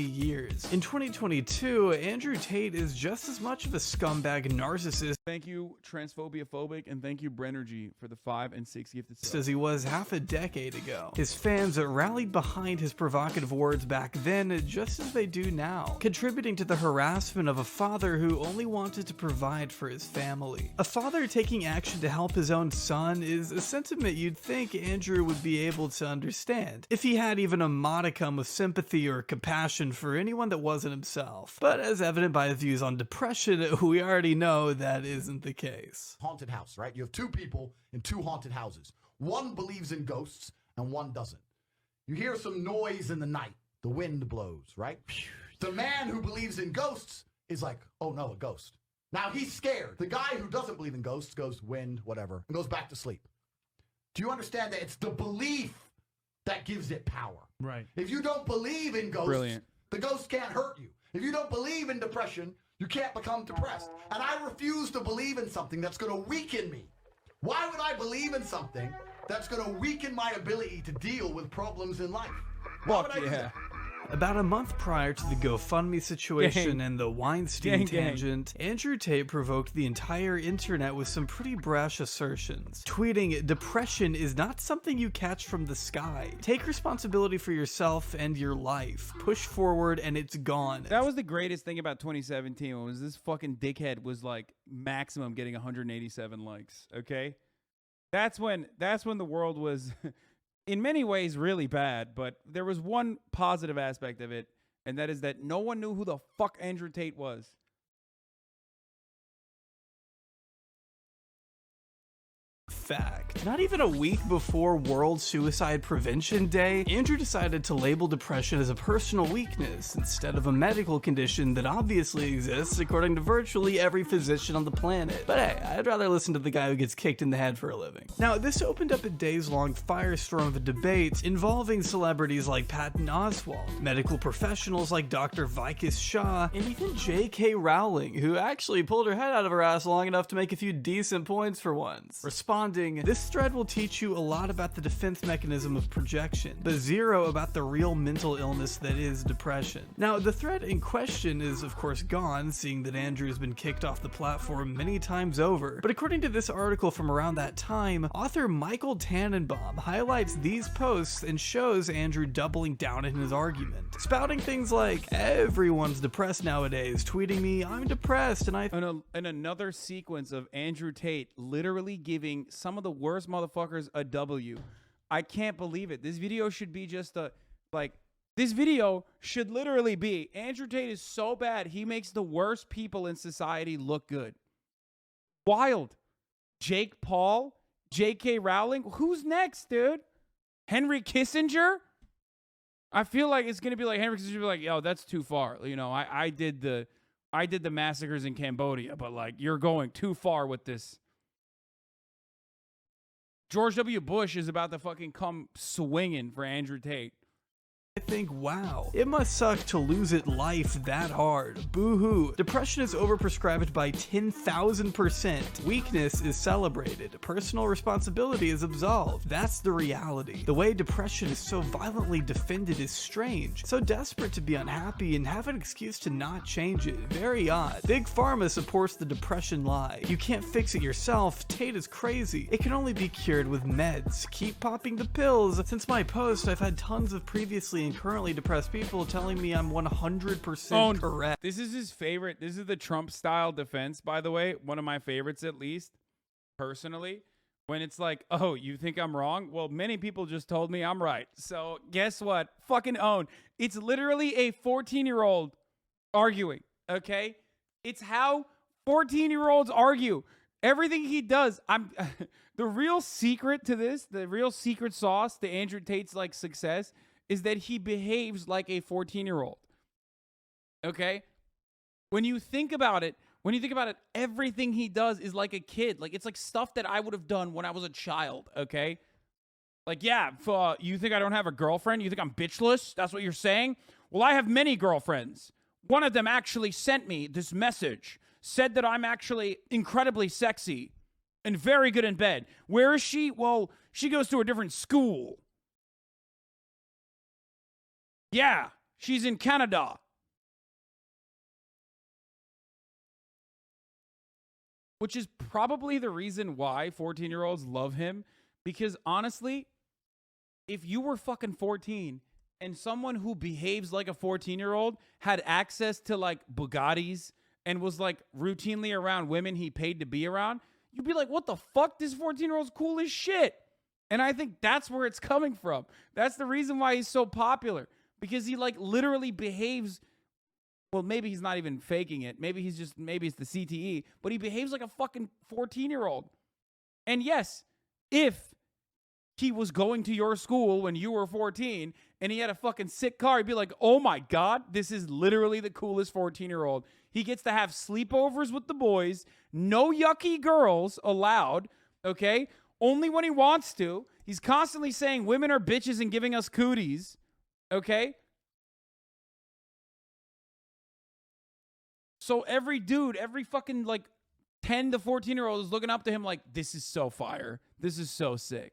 years. In 2022, Andrew Tate is just as much of a scumbag narcissist. Thank you, Transphobia-phobic, and thank you, Brenergy, for the 5 and 6 gifted subs. As he was half a decade ago. His fans rallied behind his provocative words back then, just as they do now, contributing to the harassment of a father who only wanted to provide for his family. A father taking action to help his own son is a sentiment you'd think Andrew would be able to understand, if he had even a modicum of sympathy or compassion for anyone that wasn't himself. But as evident by his views on depression, we already know that isn't the case. Haunted house, right? You have two people in two haunted houses. One believes in ghosts and one doesn't. You hear some noise in the night. The wind blows, right? The man who believes in ghosts is like, oh no, a ghost. Now he's scared. The guy who doesn't believe in ghosts goes, wind, whatever, and goes back to sleep. Do you understand that it's the belief that gives it power? Right. If you don't believe in ghosts, Brilliant. the ghost can't hurt you. If you don't believe in depression, you can't become depressed. And I refuse to believe in something that's going to weaken me. Why would I believe in something that's going to weaken my ability to deal with problems in life? Why would I do that? About a month prior to the GoFundMe situation Gang. and the Weinstein Gang. tangent, Andrew Tate provoked the entire internet with some pretty brash assertions, tweeting, "Depression is not something you catch from the sky. Take responsibility for yourself and your life. Push forward and it's gone." That was the greatest thing about 2017 was this fucking dickhead was like maximum getting 187 likes, okay? That's when the world was in many ways really bad, but there was one positive aspect of it, and that is that no one knew who the fuck Andrew Tate was. Fact. Not even a week before World Suicide Prevention Day, Andrew decided to label depression as a personal weakness instead of a medical condition that obviously exists according to virtually every physician on the planet. But hey, I'd rather listen to the guy who gets kicked in the head for a living. Now, this opened up a days-long firestorm of debate involving celebrities like Patton Oswalt, medical professionals like Dr. Vikas Shah, and even J.K. Rowling, who actually pulled her head out of her ass long enough to make a few decent points for once. Responding, "This thread will teach you a lot about the defense mechanism of projection, but zero about the real mental illness that is depression." Now, the thread in question is of course gone, seeing that Andrew has been kicked off the platform many times over. But according to this article from around that time, author Michael Tannenbaum highlights these posts and shows Andrew doubling down in his argument, spouting things like, "Everyone's depressed nowadays," tweeting me, "I'm depressed," and and another sequence of Andrew Tate literally giving some of the worst motherfuckers a W. I can't believe it. This video should be just this video should literally be, Andrew Tate is so bad, he makes the worst people in society look good. Wild. Jake Paul, J.K. Rowling. Who's next, dude? Henry Kissinger? I feel like it's going to be like Henry Kissinger be like, yo, that's too far. You know, I did the massacres in Cambodia, but like, you're going too far with this. George W. Bush is about to fucking come swinging for Andrew Tate. I think, wow, it must suck to lose it life that hard. Boo-hoo. Depression is overprescribed by 10,000%. Weakness is celebrated. Personal responsibility is absolved. That's the reality. The way depression is so violently defended is strange. So desperate to be unhappy and have an excuse to not change it. Very odd. Big Pharma supports the depression lie. You can't fix it yourself. Tate is crazy. It can only be cured with meds. Keep popping the pills. Since my post, I've had tons of previously and currently depressed people telling me I'm 100% correct. This is his favorite. This is the Trump style defense, by the way. One of my favorites, at least, personally. When it's like, oh, you think I'm wrong? Well, many people just told me I'm right. So guess what? Fucking own. It's literally a 14-year-old arguing, okay? It's how 14-year-olds argue. Everything he does, the real secret to this, the real secret sauce to Andrew Tate's like success is that he behaves like a 14-year-old. Okay? When you think about it, everything he does is like a kid. Like, it's like stuff that I would have done when I was a child, okay? Like, yeah, you think I don't have a girlfriend? You think I'm bitchless? That's what you're saying? Well, I have many girlfriends. One of them actually sent me this message, said that I'm actually incredibly sexy and very good in bed. Where is she? Well, she goes to a different school. Yeah, she's in Canada. Which is probably the reason why 14-year-olds love him. Because honestly, if you were fucking 14 and someone who behaves like a 14-year-old had access to like Bugattis and was like routinely around women he paid to be around, you'd be like, what the fuck? This 14-year-old's cool as shit. And I think that's where it's coming from. That's the reason why he's so popular. Because he like literally behaves. Well, maybe he's not even faking it. Maybe it's the CTE, but he behaves like a fucking 14-year-old. And yes, if he was going to your school when you were 14 and he had a fucking sick car, he'd be like, oh my God, this is literally the coolest 14-year-old. He gets to have sleepovers with the boys, no yucky girls allowed, okay? Only when he wants to. He's constantly saying women are bitches and giving us cooties, okay? So every dude, every fucking like 10 to 14-year-old is looking up to him like, this is so fire. This is so sick.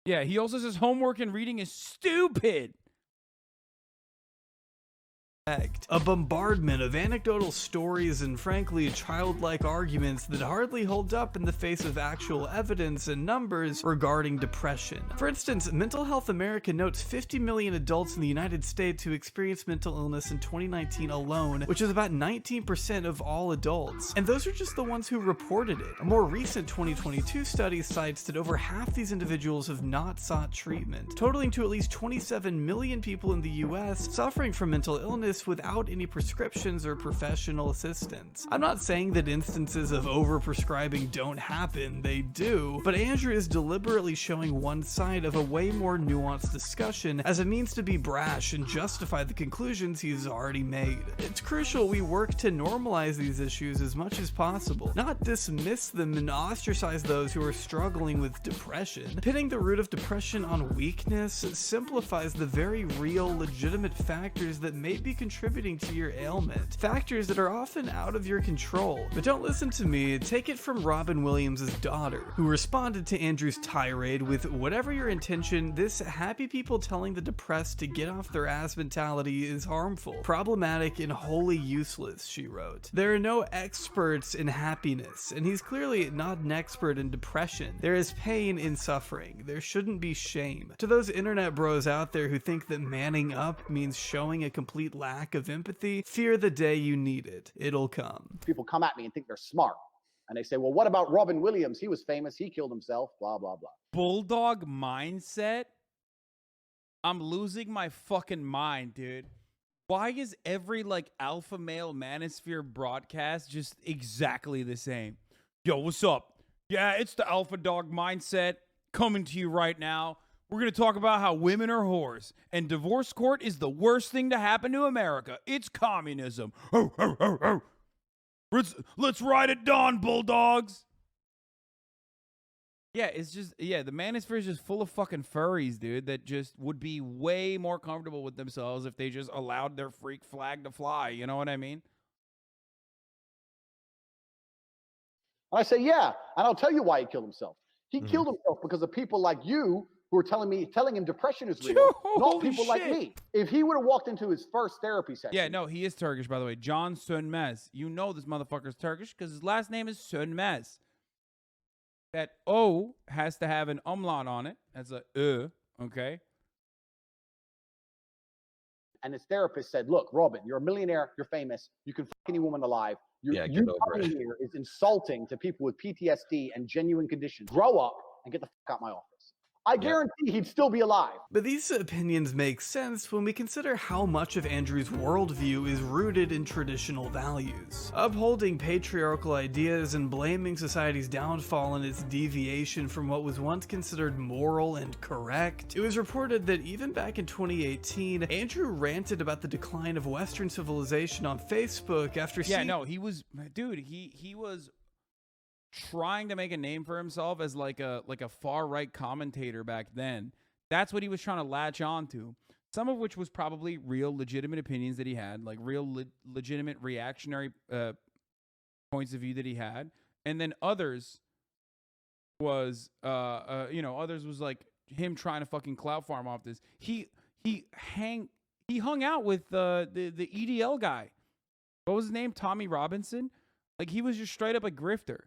Yeah, he also says homework and reading is stupid. A bombardment of anecdotal stories and frankly childlike arguments that hardly hold up in the face of actual evidence and numbers regarding depression. For instance, Mental Health America notes 50 million adults in the United States who experienced mental illness in 2019 alone, which is about 19% of all adults. And those are just the ones who reported it. A more recent 2022 study cites that over half these individuals have not sought treatment, totaling to at least 27 million people in the US suffering from mental illness without any prescriptions or professional assistance. I'm not saying that instances of overprescribing don't happen, they do, but Andrew is deliberately showing one side of a way more nuanced discussion as a means to be brash and justify the conclusions he's already made. It's crucial we work to normalize these issues as much as possible, not dismiss them and ostracize those who are struggling with depression. Pinning the root of depression on weakness simplifies the very real, legitimate factors that may be contributing to your ailment, factors that are often out of your control. But don't listen to me, take it from Robin Williams' daughter, who responded to Andrew's tirade with, whatever your intention, this happy people telling the depressed to get off their ass mentality is harmful, problematic, and wholly useless, she wrote. There are no experts in happiness, and he's clearly not an expert in depression. There is pain in suffering. There shouldn't be shame. To those internet bros out there who think that manning up means showing a complete lack of empathy, fear the day you need it. It'll come. People come at me and think they're smart. And they say, well, what about Robin Williams? He was famous. He killed himself, blah, blah, blah. Bulldog mindset? I'm losing my fucking mind, dude. Why is every like alpha male manosphere broadcast just exactly the same? Yo, what's up? Yeah, it's the alpha dog mindset coming to you right now. We're going to talk about how women are whores and divorce court is the worst thing to happen to America. It's communism. Let's ride at dawn, bulldogs. Yeah, it's just, yeah, the manosphere is just full of fucking furries, dude, that just would be way more comfortable with themselves if they just allowed their freak flag to fly. You know what I mean? And I say, yeah, and I'll tell you why he killed himself. He killed himself because of people like you who are telling him depression is real, not people like me. If he would have walked into his first therapy session. Yeah, no, he is Turkish, by the way. John Sönmez. You know this motherfucker's Turkish because his last name is Sönmez. That O has to have an umlaut on it as a okay? And his therapist said, look, Robin, you're a millionaire, you're famous, you can fuck any woman alive. You coming here is insulting to people with PTSD and genuine conditions. Grow up and get the fuck out my office. I guarantee he'd still be alive. But these opinions make sense when we consider how much of Andrew's worldview is rooted in traditional values. Upholding patriarchal ideas and blaming society's downfall and its deviation from what was once considered moral and correct. It was reported that even back in 2018, Andrew ranted about the decline of Western civilization on Facebook after seeing— he was, dude, he was trying to make a name for himself as like a far right commentator back then. That's what he was trying to latch on to. Some of which was probably real legitimate opinions that he had, like real legitimate reactionary points of view that he had, and then others was others was like him trying to fucking clout farm off this. He He hung out with the EDL guy. What was his name? Tommy Robinson? Like, he was just straight up a grifter.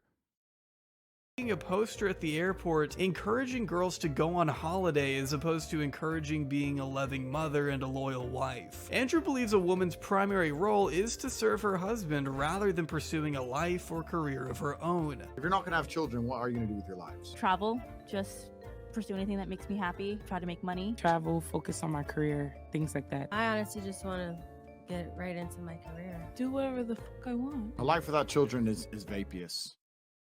A poster at the airport encouraging girls to go on holiday as opposed to encouraging being a loving mother and a loyal wife. Andrew believes a woman's primary role is to serve her husband rather than pursuing a life or career of her own. If you're not going to have children, what are you going to do with your lives? Travel, just pursue anything that makes me happy, try to make money. Travel, focus on my career, things like that. I honestly just want to get right into my career. Do whatever the fuck I want. A life without children is vapious.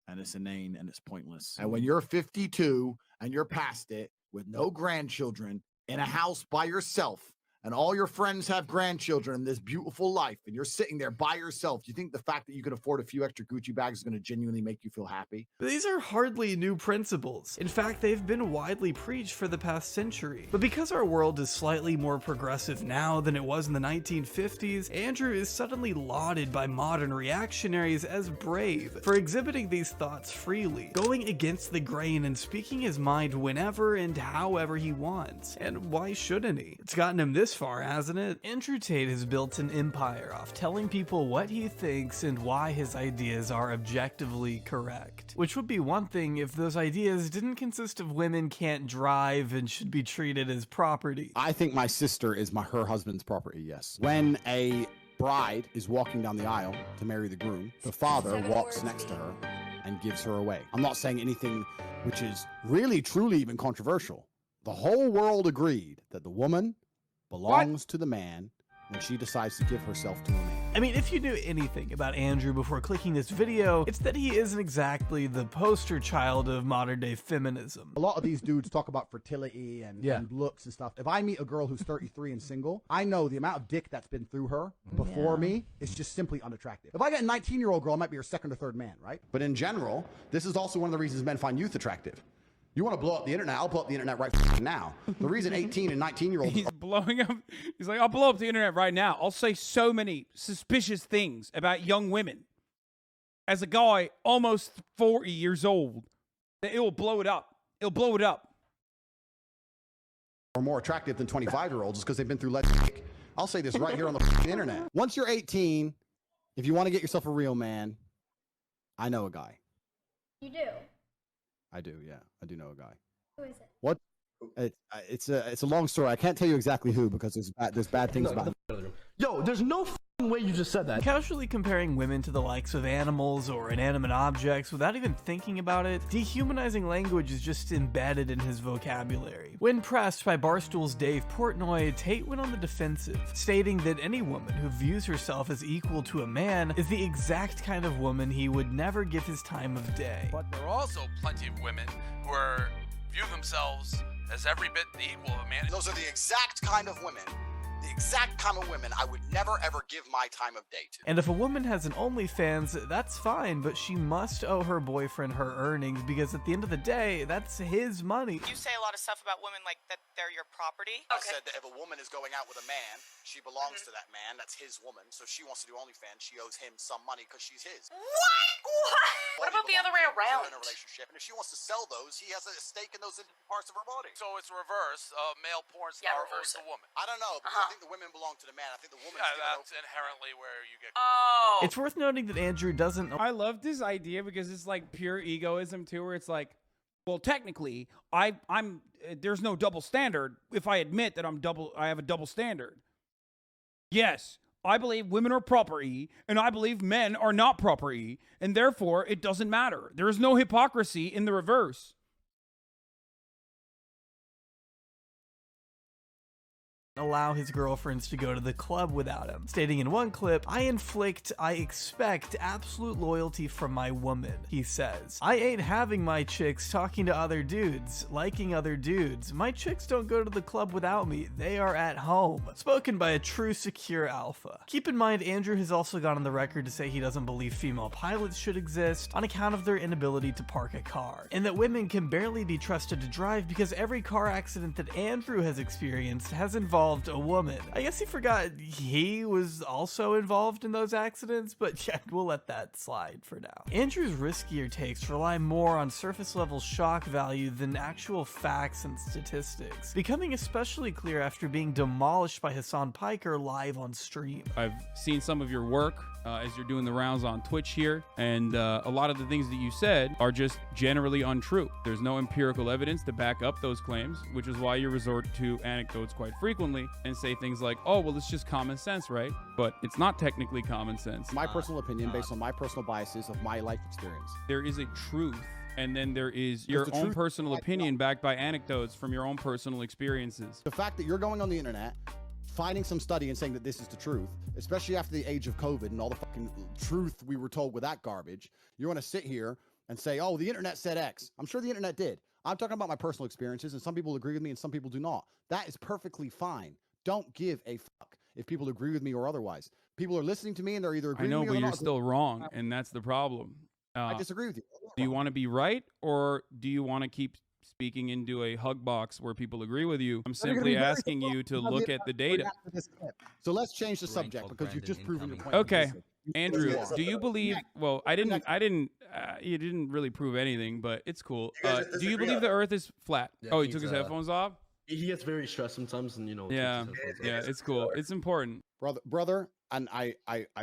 And it's inane and it's pointless. And when you're 52 and you're past it with no grandchildren in a house by yourself and all your friends have grandchildren in this beautiful life and you're sitting there by yourself, do you think the fact that you can afford a few extra Gucci bags is going to genuinely make you feel happy? But these are hardly new principles. In fact, they've been widely preached for the past century. But because our world is slightly more progressive now than it was in the 1950s, Andrew is suddenly lauded by modern reactionaries as brave for exhibiting these thoughts freely, going against the grain and speaking his mind whenever and however he wants. And why shouldn't he? It's gotten him this far, hasn't it? Andrew Tate has built an empire off telling people what he thinks and why his ideas are objectively correct. Which would be one thing if those ideas didn't consist of women can't drive and should be treated as property. I think my sister is her husband's property, yes. When a bride is walking down the aisle to marry the groom, the father walks next to her and gives her away. I'm not saying anything which is really, truly even controversial. The whole world agreed that the woman belongs to the man when she decides to give herself to a man. I mean, if you knew anything about Andrew before clicking this video, it's that he isn't exactly the poster child of modern day feminism. A lot of these dudes talk about fertility and looks and stuff. If I meet a girl who's 33 and single, I know the amount of dick that's been through her before me is just simply unattractive. If I get a 19-year-old girl, I might be her second or third man, right? But in general, this is also one of the reasons men find youth attractive. You want to blow up the internet? I'll blow up the internet right now. The reason 18 and 19-year-olds... He's blowing up... He's like, I'll blow up the internet right now. I'll say so many suspicious things about young women. As a guy almost 40 years old, that it will blow it up. It'll blow it up. ...are more attractive than 25-year-olds is because they've been through less dick. I'll say this right here on the internet. Once you're 18, if you want to get yourself a real man, I know a guy. You do? I do, yeah. I do know a guy. Who is it? What? It's a long story. I can't tell you exactly who because there's bad things about him. Yo, there's no f***ing way you just said that. Casually comparing women to the likes of animals or inanimate objects without even thinking about it, dehumanizing language is just embedded in his vocabulary. When pressed by Barstool's Dave Portnoy, Tate went on the defensive, stating that any woman who views herself as equal to a man is the exact kind of woman he would never give his time of day. But there are also plenty of women who view themselves as every bit the equal of a man. Those are the exact kind of women I would never ever give my time of day to. And if a woman has an OnlyFans, that's fine, but she must owe her boyfriend her earnings because at the end of the day, that's his money. You say a lot of stuff about women like that they're your property. I said that if a woman is going out with a man, she belongs to that man. That's his woman. So if she wants to do OnlyFans, she owes him some money because she's his. What about the other way around? In a relationship, and if she wants to sell those, he has a stake in those parts of her body. So it's reverse. Male porn star owes the woman. I don't know, because I think the women belong to the man. I think the woman. That's inherently where you get. Oh. It's worth noting that Andrew doesn't. I love this idea because it's like pure egoism too, where it's like, well, technically, I'm there's no double standard if I admit that I have a double standard. Yes, I believe women are property, and I believe men are not property, and therefore it doesn't matter. There is no hypocrisy in the reverse. Allow his girlfriends to go to the club without him, stating in one clip, I expect absolute loyalty from my woman, he says. I ain't having my chicks talking to other dudes, liking other dudes. My chicks don't go to the club without me. They are at home. Spoken by a true secure alpha. Keep in mind, Andrew has also gone on the record to say he doesn't believe female pilots should exist on account of their inability to park a car, and that women can barely be trusted to drive because every car accident that Andrew has experienced has involved involved a woman. I guess he forgot he was also involved in those accidents, but yeah, we'll let that slide for now. Andrew's riskier takes rely more on surface-level shock value than actual facts and statistics, becoming especially clear after being demolished by Hassan Piker live on stream. I've seen some of your work as you're doing the rounds on Twitch here, and a lot of the things that you said are just generally untrue. There's no empirical evidence to back up those claims, which is why you resort to anecdotes quite frequently and say things like, oh, well, it's just common sense, right? But it's not technically common sense. My personal opinion based on my personal biases of my life experience. There is a truth, and then there is your own personal opinion backed by anecdotes from your own personal experiences. The fact that you're going on the internet, finding some study and saying that this is the truth, especially after the age of COVID and all the fucking truth we were told with that garbage, you want to sit here and say, oh, the internet said X. I'm sure the internet did. I'm talking about my personal experiences, and some people agree with me and some people do not. That is perfectly fine. Don't give a fuck if people agree with me or otherwise. People are listening to me and they're either agreeing with me or I know, but they're you're not. still wrong, and that's the problem. I disagree with you. Do you want to be right, or do you want to keep speaking into a hug box where people agree with you? I'm simply asking you to look at the data. So let's change the subject because you've just proven your point. Okay, Andrew, do you believe? Well, you didn't really prove anything, but it's cool. Do you believe the Earth is flat? Yeah, Oh, he took his headphones off. He gets very stressed sometimes, and Yeah, it's cool. It's important, brother. And I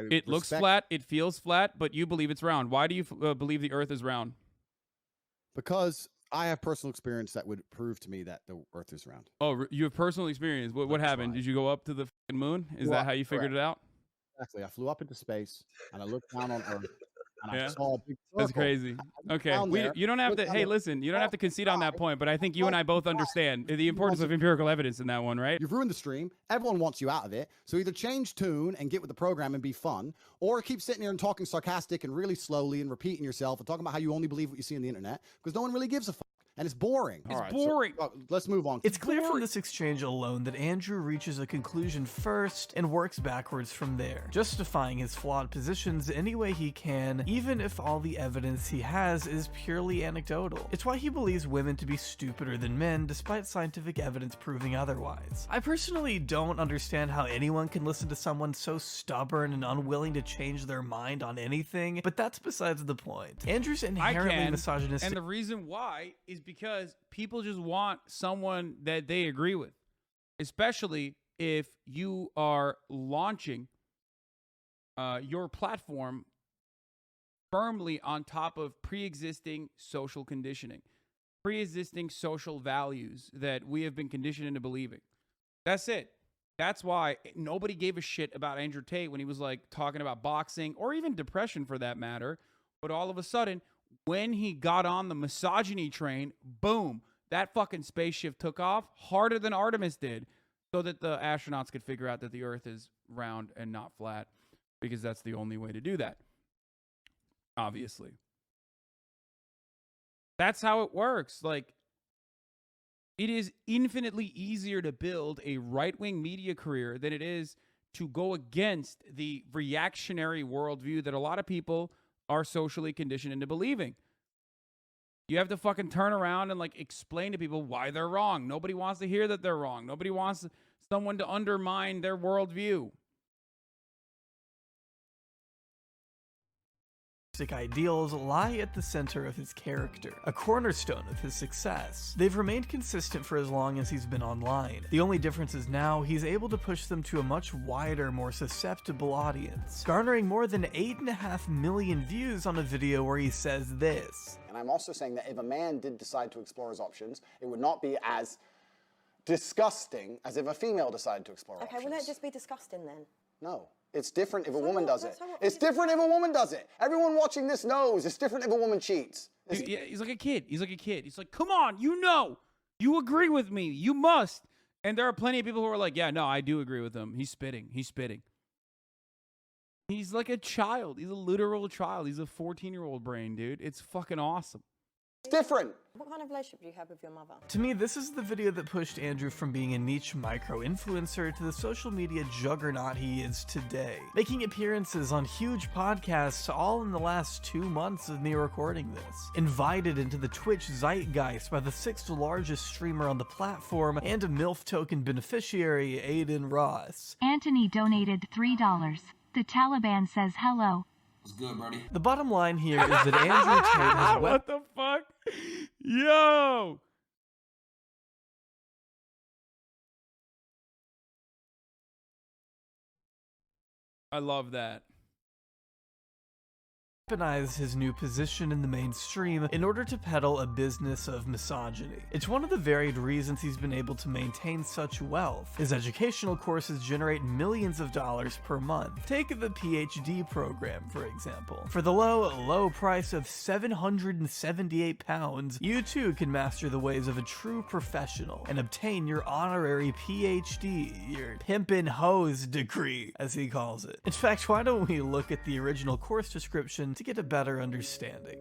it looks flat. It feels flat, but you believe it's round. Why do you believe the Earth is round? Because I have personal experience that would prove to me that the Earth is round. Oh, you have personal experience. What happened? Did you go up to the fucking moon? Is that how you figured it out? Exactly. I flew up into space and I looked down on Earth and Yeah. I saw a big circle. That's crazy. Okay, down there, you don't have looked to. down Hey, there, listen, you don't have to concede on that point, but I think you and I both understand the importance of empirical evidence in that one, right? You've ruined the stream. Everyone wants you out of it. So either change tune and get with the program and be fun, or keep sitting here and talking sarcastic and really slowly and repeating yourself and talking about how you only believe what you see on the internet because no one really gives a fuck. And it's boring. It's boring. Let's move on. It's clear from this exchange alone that Andrew reaches a conclusion first and works backwards from there, justifying his flawed positions any way he can, even if all the evidence he has is purely anecdotal. It's why he believes women to be stupider than men, despite scientific evidence proving otherwise. I personally don't understand how anyone can listen to someone so stubborn and unwilling to change their mind on anything, but that's besides the point. Andrew's inherently misogynistic. And the reason why is because people just want someone that they agree with, especially if you are launching your platform firmly on top of pre-existing social conditioning, pre-existing social values that we have been conditioned into believing. That's it. That's why nobody gave a shit about Andrew Tate when he was like talking about boxing or even depression for that matter. But all of a sudden, when he got on the misogyny train, boom, that fucking spaceship took off harder than Artemis did so that the astronauts could figure out that the Earth is round and not flat, because that's the only way to do that, obviously. That's how it works. Like, it is infinitely easier to build a right-wing media career than it is to go against the reactionary worldview that a lot of people are socially conditioned into believing. You have to fucking turn around and like explain to people why they're wrong. Nobody wants to hear that they're wrong. Nobody wants someone to undermine their worldview. Ideals lie at the center of his character, a cornerstone of his success. They've remained consistent for as long as he's been online. The only difference is now he's able to push them to a much wider, more susceptible audience, garnering more than 8.5 million views on a video where he says this. And I'm also saying that if a man did decide to explore his options, it would not be as disgusting as if a female decided to explore options. Okay, wouldn't it just be disgusting then? No. It's different if a woman does it. It's different if a woman does it. Everyone watching this knows it's different if a woman cheats. Yeah, he's like a kid. He's like a kid. He's like, come on, you know. You agree with me. You must. And there are plenty of people who are like, yeah, no, I do agree with him. He's spitting. He's spitting. He's like a child. He's a literal child. He's a 14-year-old brain, dude. It's fucking awesome. different. What kind of relationship do you have with your mother? To me, this is the video that pushed Andrew from being a niche micro-influencer to the social media juggernaut he is today, making appearances on huge podcasts all in the last 2 months of me recording this, invited into the Twitch zeitgeist by the 6th largest streamer on the platform and a MILF token beneficiary, Aiden Ross. Anthony donated $3. The Taliban says hello. What's good, buddy? The bottom line here is that Andrew Tate has What the fuck? Yo! I love that. Weaponized his new position in the mainstream in order to peddle a business of misogyny. It's one of the varied reasons he's been able to maintain such wealth. His educational courses generate millions of dollars per month. Take the PhD program, for example. For the low price of £778, you too can master the ways of a true professional and obtain your honorary PhD, your pimpin' hose degree, as he calls it. In fact, why don't we look at the original course description to get a better understanding.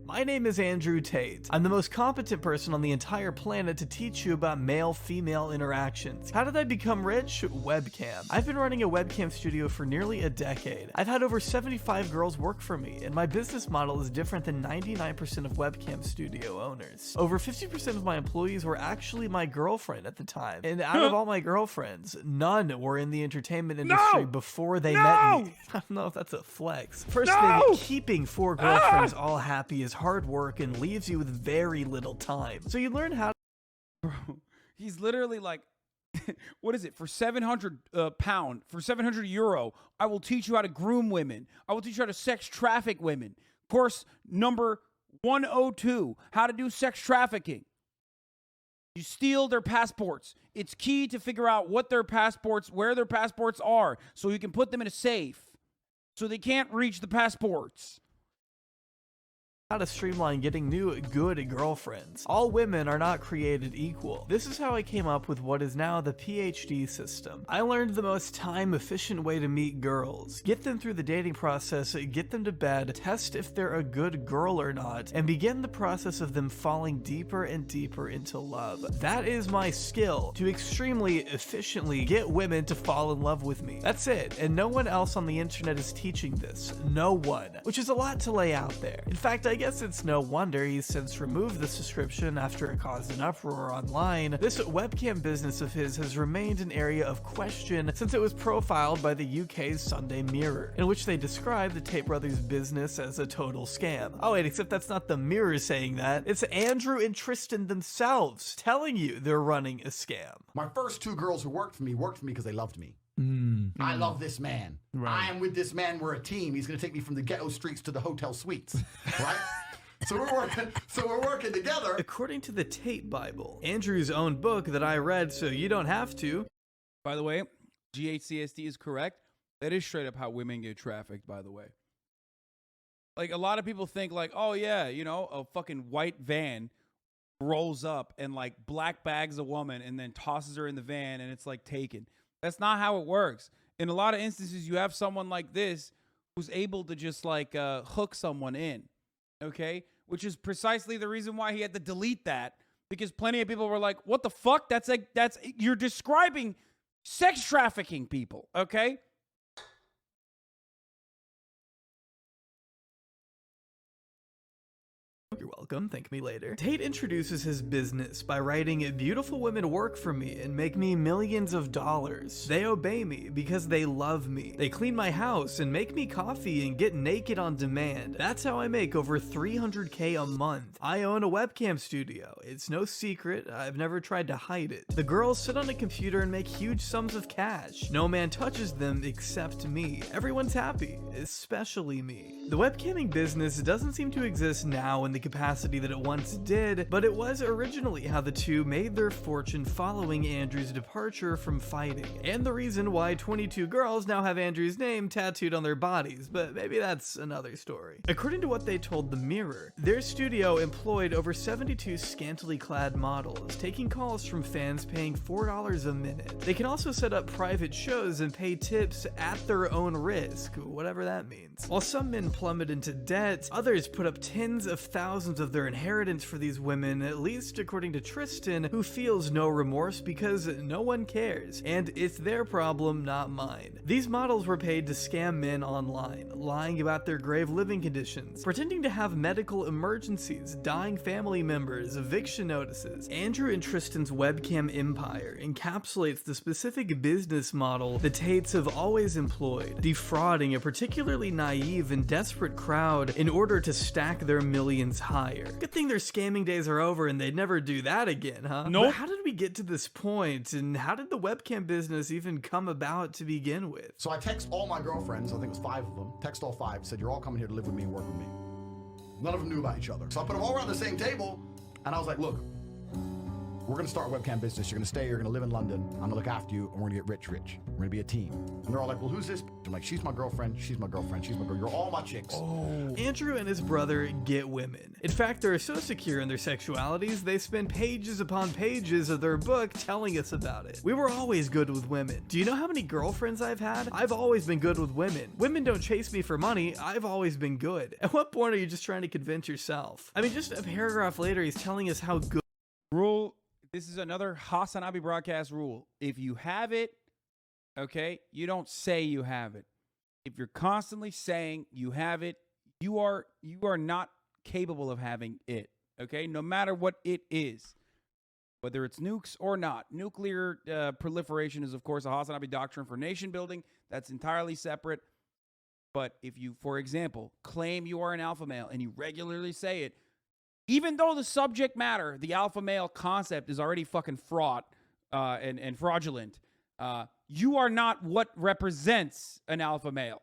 My name is Andrew Tate. I'm the most competent person on the entire planet to teach you about male-female interactions. How did I become rich? Webcam. I've been running a webcam studio for nearly a decade. I've had over 75 girls work for me, and my business model is different than 99% of webcam studio owners. Over 50% of my employees were actually my girlfriend at the time, and out of all my girlfriends, none were in the entertainment industry before they met me. I don't know if that's a flex. First thing, keeping 4 girlfriends all happy is hard work and leaves you with very little time. So you learn how to— Bro, he's literally like, what is it? For 700 pound, for 700 euro, I will teach you how to groom women. I will teach you how to sex traffic women. Course number 102, how to do sex trafficking. You steal their passports. It's key to figure out what their passports, where their passports are, so you can put them in a safe, so they can't reach the passports. How to streamline getting new good girlfriends. All women are not created equal. This is how I came up with what is now the PhD system. I learned the most time-efficient way to meet girls, get them through the dating process, get them to bed, test if they're a good girl or not, and begin the process of them falling deeper and deeper into love. That is my skill, to extremely efficiently get women to fall in love with me. That's it, and no one else on the internet is teaching this. No one. Which is a lot to lay out there. In fact, I guess it's no wonder he's since removed the subscription after it caused an uproar online. This webcam business of his has remained an area of question since it was profiled by the UK's Sunday Mirror, in which they described the Tate brothers' business as a total scam. Oh wait, except that's not the Mirror saying that. It's Andrew and Tristan themselves telling you they're running a scam. My first 2 girls who worked for me because they loved me. I love this man. Right. I am with this man. We're a team. He's going to take me from the ghetto streets to the hotel suites. Right? So we're working together. According to the Tate Bible, Andrew's own book that I read so you don't have to. By the way, GHCSD is correct. That is straight up how women get trafficked, by the way. Like, a lot of people think like, oh yeah, you know, a fucking white van rolls up and like black bags a woman and then tosses her in the van and it's like taken. That's not how it works. In a lot of instances, you have someone like this who's able to just like hook someone in, okay? Which is precisely the reason why he had to delete that, because plenty of people were like, what the fuck? That's you're describing sex trafficking people, okay? You're welcome, thank me later. Tate introduces his business by writing, "Beautiful women work for me and make me millions of dollars. They obey me because they love me. They clean my house and make me coffee and get naked on demand. That's how I make over $300K a month. I own a webcam studio. It's no secret. I've never tried to hide it. The girls sit on a computer and make huge sums of cash. No man touches them except me. Everyone's happy, especially me." The webcamming business doesn't seem to exist now in the capacity that it once did, but it was originally how the two made their fortune following Andrew's departure from fighting, and the reason why 22 girls now have Andrew's name tattooed on their bodies, but maybe that's another story. According to what they told the Mirror, their studio employed over 72 scantily clad models, taking calls from fans paying $4 a minute. They can also set up private shows and pay tips at their own risk, whatever that means. While some men plummet into debt, others put up tens of thousands of their inheritance for these women, at least according to Tristan, who feels no remorse because no one cares, and it's their problem, not mine. These models were paid to scam men online, lying about their grave living conditions, pretending to have medical emergencies, dying family members, eviction notices. Andrew and Tristan's webcam empire encapsulates the specific business model the Tates have always employed, defrauding a particularly naive and desperate crowd in order to stack their millions higher. Good thing their scamming days are over and they'd never do that again, huh? Nope. But how did we get to this point, and how did the webcam business even come about to begin with? So I text all my girlfriends, I think it was 5 of them, text all 5, said, you're all coming here to live with me and work with me. None of them knew about each other. So I put them all around the same table, and I was like, look, we're gonna start a webcam business. You're gonna stay, you're gonna live in London. I'm gonna look after you, and we're gonna get rich. We're gonna be a team. And they're all like, well, who's this? I'm like, she's my girlfriend, she's my girlfriend, she's my girl. You're all my chicks. Oh. Andrew and his brother get women. In fact, they're so secure in their sexualities, they spend pages upon pages of their book telling us about it. We were always good with women. Do you know how many girlfriends I've had? I've always been good with women. Women don't chase me for money. I've always been good. At what point are you just trying to convince yourself? I mean, just a paragraph later, he's telling us how good. This is another Hasanabi broadcast rule. If you have it, okay, you don't say you have it. If you're constantly saying you have it, you are not capable of having it, okay? No matter what it is, whether it's nukes or not. Nuclear proliferation is, of course, a Hasanabi doctrine for nation building. That's entirely separate. But if you, for example, claim you are an alpha male and you regularly say it, even though the subject matter, the alpha male concept, is already fucking fraught and fraudulent, you are not what represents an alpha male.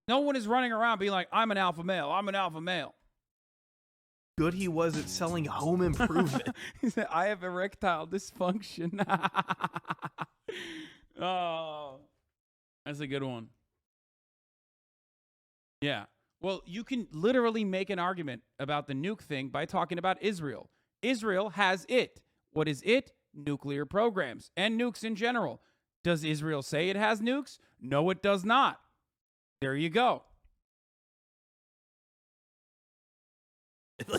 No one is running around being like, I'm an alpha male, I'm an alpha male. Good he was at selling home improvement. He said, I have erectile dysfunction. Oh, that's a good one. Yeah. Well, you can literally make an argument about the nuke thing by talking about Israel. Israel has it. What is it? Nuclear programs and nukes in general. Does Israel say it has nukes? No, it does not. There you go.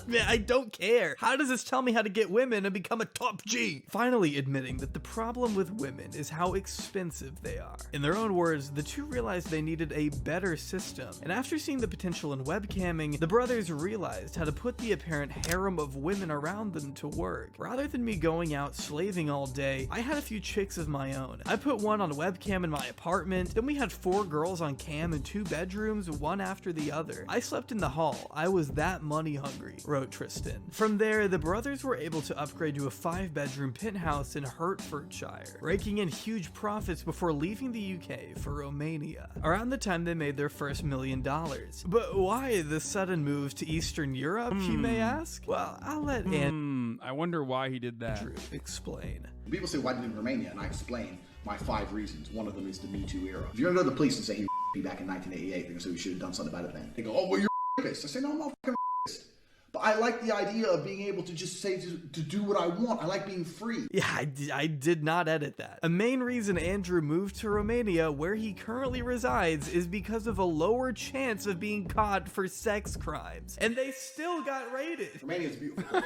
Man, I don't care. How does this tell me how to get women and become a top G? Finally admitting that the problem with women is how expensive they are. In their own words, the two realized they needed a better system. And after seeing the potential in webcamming, the brothers realized how to put the apparent harem of women around them to work. Rather than me going out slaving all day, I had a few chicks of my own. I put one on webcam in my apartment, then we had 4 girls on cam in 2 bedrooms, one after the other. I slept in the hall. I was that money hungry, wrote Tristan. From there, the brothers were able to upgrade to a 5-bedroom penthouse in Hertfordshire, raking in huge profits before leaving the UK for Romania, around the time they made their first $1 million. But why the sudden move to Eastern Europe, you may ask? Well, I'll let I wonder why he did that. Andrew explain. People say, why did you in Romania? And I explain my 5 reasons. One of them is the Me Too era. If you're gonna go to the police and say he me back in 1988, they're gonna say we should have done something about it then. They go, oh, well, you're a rapist. I say, no, I'm not a rapist. But I like the idea of being able to just say to do what I want. I like being free. Yeah, I did not edit that. A main reason Andrew moved to Romania, where he currently resides, is because of a lower chance of being caught for sex crimes. And they still got raided. Romania is a beautiful place.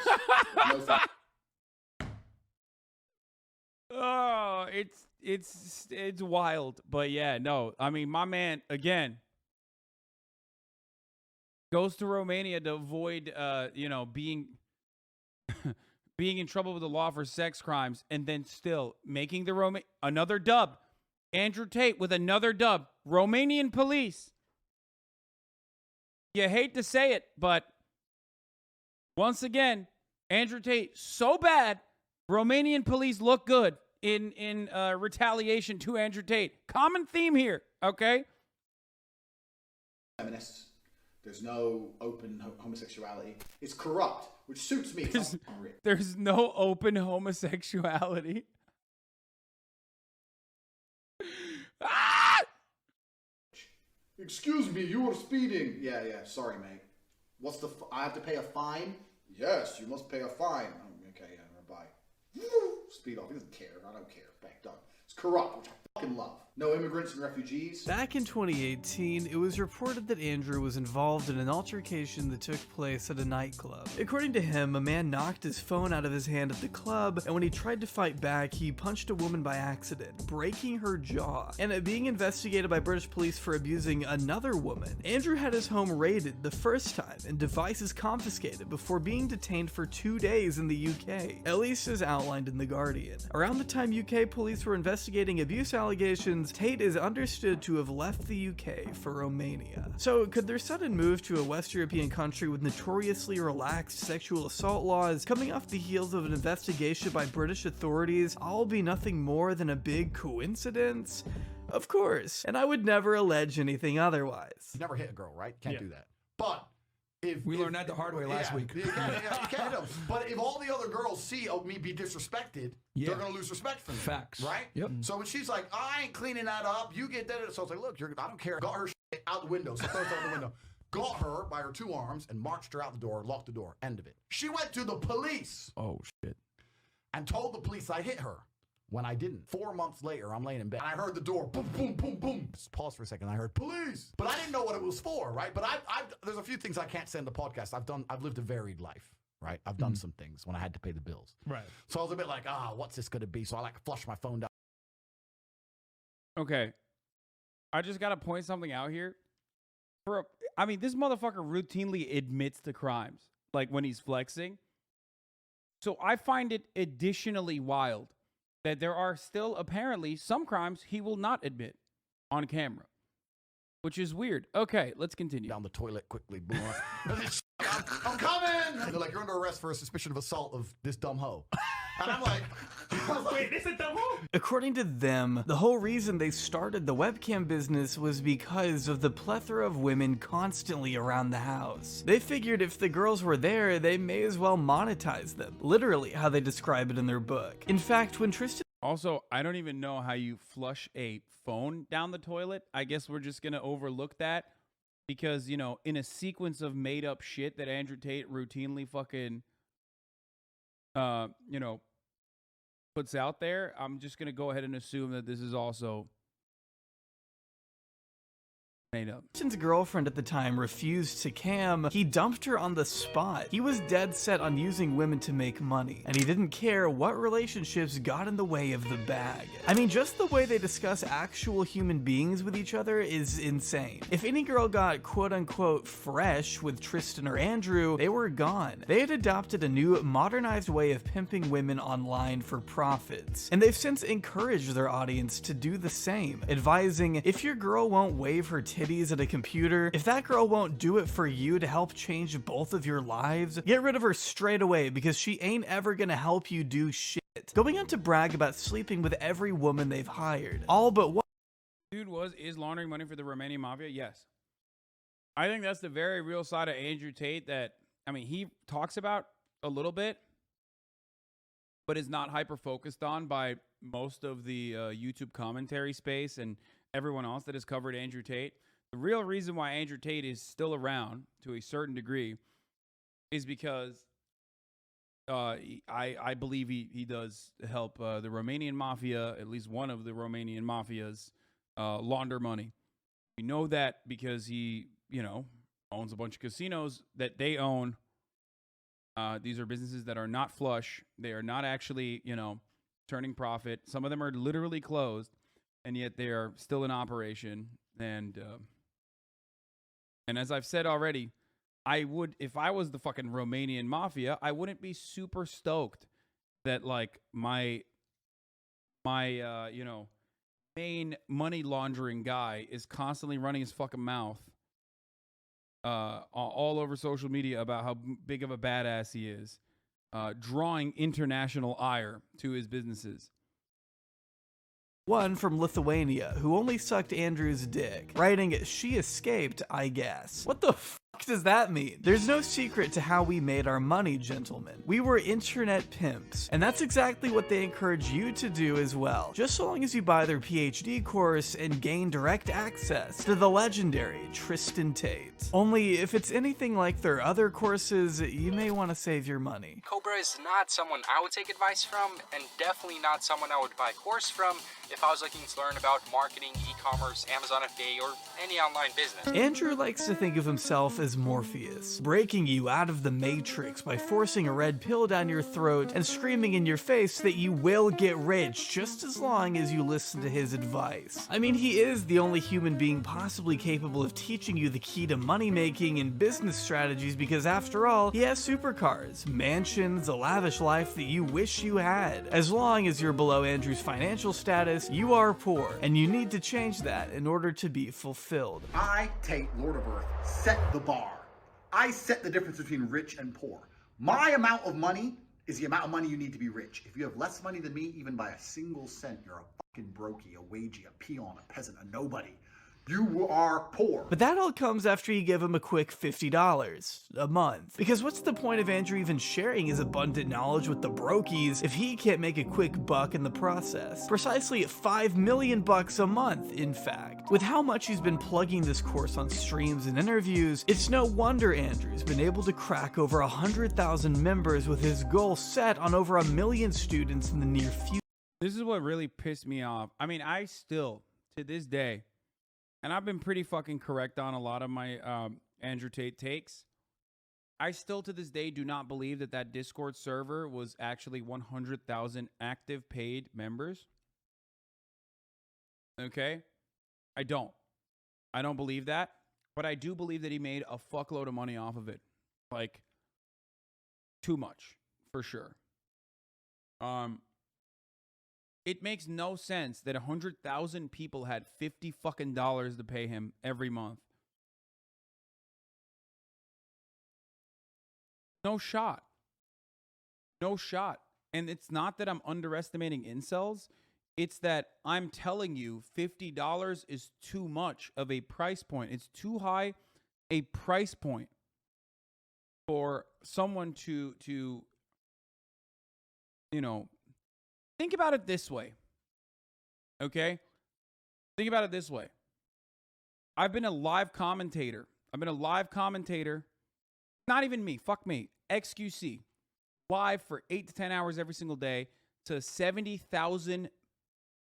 No fact. Oh, it's wild. But yeah, no. I mean, my man, again, goes to Romania to avoid, being in trouble with the law for sex crimes, and then still making the another dub. Andrew Tate with another dub. Romanian police. You hate to say it, but once again, Andrew Tate so bad, Romanian police look good in retaliation to Andrew Tate. Common theme here, okay? Feminists. There's no open homosexuality. It's corrupt, which suits me. There's no open homosexuality. Excuse me, you were speeding. Yeah, sorry, mate. What's the... I have to pay a fine? Yes, you must pay a fine. Oh, okay, yeah, bye. Speed off. He doesn't care. I don't care. Back done. It's corrupt, which I fucking love. No immigrants and refugees. Back in 2018, it was reported that Andrew was involved in an altercation that took place at a nightclub. According to him, a man knocked his phone out of his hand at the club, and when he tried to fight back, he punched a woman by accident, breaking her jaw. And being investigated by British police for abusing another woman, Andrew had his home raided the first time and devices confiscated before being detained for 2 days in the UK, at least as outlined in The Guardian. Around the time UK police were investigating abuse allegations, Tate is understood to have left the UK for Romania. So could their sudden move to a West European country with notoriously relaxed sexual assault laws coming off the heels of an investigation by British authorities all be nothing more than a big coincidence? Of course, and I would never allege anything otherwise. You never hit a girl, right? Can't do that. But if we learned that the hard way last week. You can't hit them. But if all the other girls see me be disrespected, they're gonna lose respect for me. Facts. Right? Yep. So when she's like, I ain't cleaning that up, you get that. So I was like, look, I don't care. Got her shit out the window. So throws it out the window. Got her by her 2 arms and marched her out the door, locked the door. End of it. She went to the police. Oh shit. And told the police I hit her. When I didn't. 4 months later, I'm laying in bed. And I heard the door, boom, boom, boom, boom. Just pause for a second. I heard police. But I didn't know what it was for, right? But there's a few things I can't say in the podcast. I've lived a varied life, right? I've done some things when I had to pay the bills. Right. So I was a bit like, what's this going to be? So I flush my phone down. Okay. I just got to point something out here. This motherfucker routinely admits to crimes, like when he's flexing. So I find it additionally wild that there are still apparently some crimes he will not admit on camera, which is weird. Okay, let's continue. Down the toilet quickly. Boom. I'm coming! And they're like, you're under arrest for a suspicion of assault of this dumb hoe. And I'm like, wait, this is dumb hoe? According to them, the whole reason they started the webcam business was because of the plethora of women constantly around the house. They figured if the girls were there, they may as well monetize them. Literally how they describe it in their book. In fact, when Tristan... Also, I don't even know how you flush a phone down the toilet. I guess we're just gonna overlook that. Because, in a sequence of made up shit that Andrew Tate routinely fucking, puts out there, I'm just going to go ahead and assume that this is also made up. Tristan's girlfriend at the time refused to cam. He dumped her on the spot. He was dead set on using women to make money, and he didn't care what relationships got in the way of the bag. Just the way they discuss actual human beings with each other is insane. If any girl got quote-unquote fresh with Tristan or Andrew, they were gone. They had adopted a new, modernized way of pimping women online for profits, and they've since encouraged their audience to do the same, advising, if your girl won't wave her titties at a computer, if that girl won't do it for you to help change both of your lives, get rid of her straight away because she ain't ever gonna help you do shit. Going on to brag about sleeping with every woman they've hired. All but one. Dude is laundering money for the Romanian mafia? Yes. I think that's the very real side of Andrew Tate that, he talks about a little bit, but is not hyper-focused on by most of the YouTube commentary space and everyone else that has covered Andrew Tate. The real reason why Andrew Tate is still around to a certain degree is because I believe he does help the Romanian mafia, at least one of the Romanian mafias, launder money. We know that because he, owns a bunch of casinos that they own. These are businesses that are not flush. They are not actually, turning profit. Some of them are literally closed, and yet they are still in operation. And as I've said already, I would, if I was the fucking Romanian mafia, I wouldn't be super stoked that like my main money laundering guy is constantly running his fucking mouth all over social media about how big of a badass he is, drawing international ire to his businesses. One from Lithuania, who only sucked Andrew's dick, writing, "She escaped, I guess." What the fuck does that mean? There's no secret to how we made our money, gentlemen. We were internet pimps, and that's exactly what they encourage you to do as well, just so long as you buy their PhD course and gain direct access to the legendary Tristan Tate. Only if it's anything like their other courses, you may want to save your money. Cobra is not someone I would take advice from, and definitely not someone I would buy a course from if I was looking to learn about marketing, e-commerce, Amazon FBA, or any online business. Andrew likes to think of himself as Morpheus, breaking you out of the Matrix by forcing a red pill down your throat and screaming in your face that you will get rich just as long as you listen to his advice. I mean, he is the only human being possibly capable of teaching you the key to money making and business strategies because after all, he has supercars, mansions, a lavish life that you wish you had. As long as you're below Andrew's financial status, you are poor, and you need to change that in order to be fulfilled. I, Tate, Lord of Earth, set the bar. I set the difference between rich and poor. My amount of money is the amount of money you need to be rich. If you have less money than me, even by a single cent, you're a fucking brokey, a wagey, a peon, a peasant, a nobody. You are poor. But that all comes after you give him a quick $50 a month. Because what's the point of Andrew even sharing his abundant knowledge with the brokies if he can't make a quick buck in the process? Precisely at $5 million a month, in fact. With how much he's been plugging this course on streams and interviews, it's no wonder Andrew's been able to crack over 100,000 members with his goal set on over 1 million students in the near future. This is what really pissed me off. I mean, I still, to this day, and I've been pretty fucking correct on a lot of my Andrew Tate takes. I still, to this day, do not believe that that Discord server was actually 100,000 active paid members. Okay? I don't believe that. But I do believe that he made a fuckload of money off of it. Like, too much, for sure. It makes no sense that 100,000 people had $50 fucking to pay him every month. No shot. No shot. And it's not that I'm underestimating incels. It's that I'm telling you $50 is too much of a price point. It's too high a price point for someone to you know, think about it this way, okay? Think about it this way. I've been a live commentator. Not even me. Fuck me. XQC. Live for 8 to 10 hours every single day to 70,000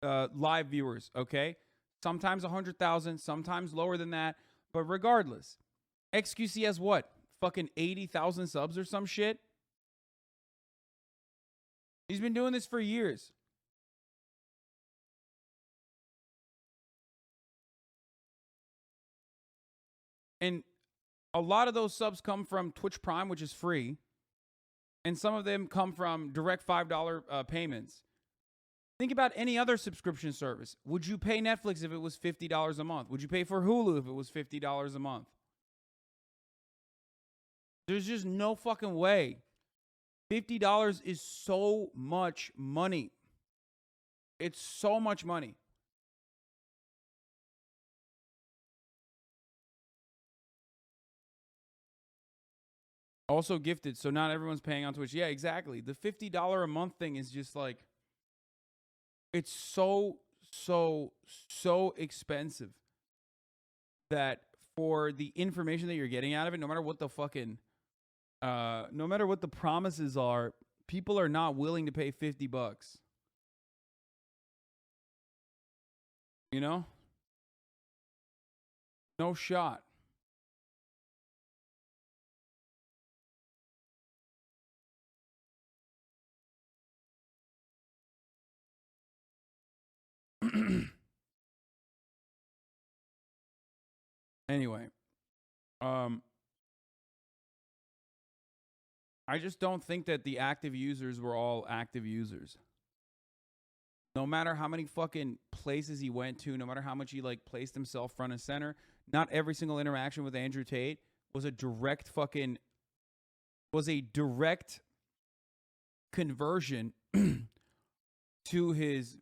live viewers, okay? Sometimes 100,000, sometimes lower than that. But regardless, XQC has what? Fucking 80,000 subs or some shit? He's been doing this for years. And a lot of those subs come from Twitch Prime, which is free. And some of them come from direct $5 payments. Think about any other subscription service. Would you pay Netflix if it was $50 a month? Would you pay for Hulu if it was $50 a month? There's just no fucking way. $50 is so much money. It's so much money. Also gifted, so not everyone's paying on Twitch. Yeah, exactly. The $50 a month thing is just like, it's so expensive that for the information that you're getting out of it, no matter what the fucking, no matter what the promises are, people are not willing to pay $50. You know? No shot. Anyway, I just don't think that the active users were all active users. No matter how many fucking places he went to, no matter how much he like placed himself front and center, not every single interaction with Andrew Tate was a direct conversion to his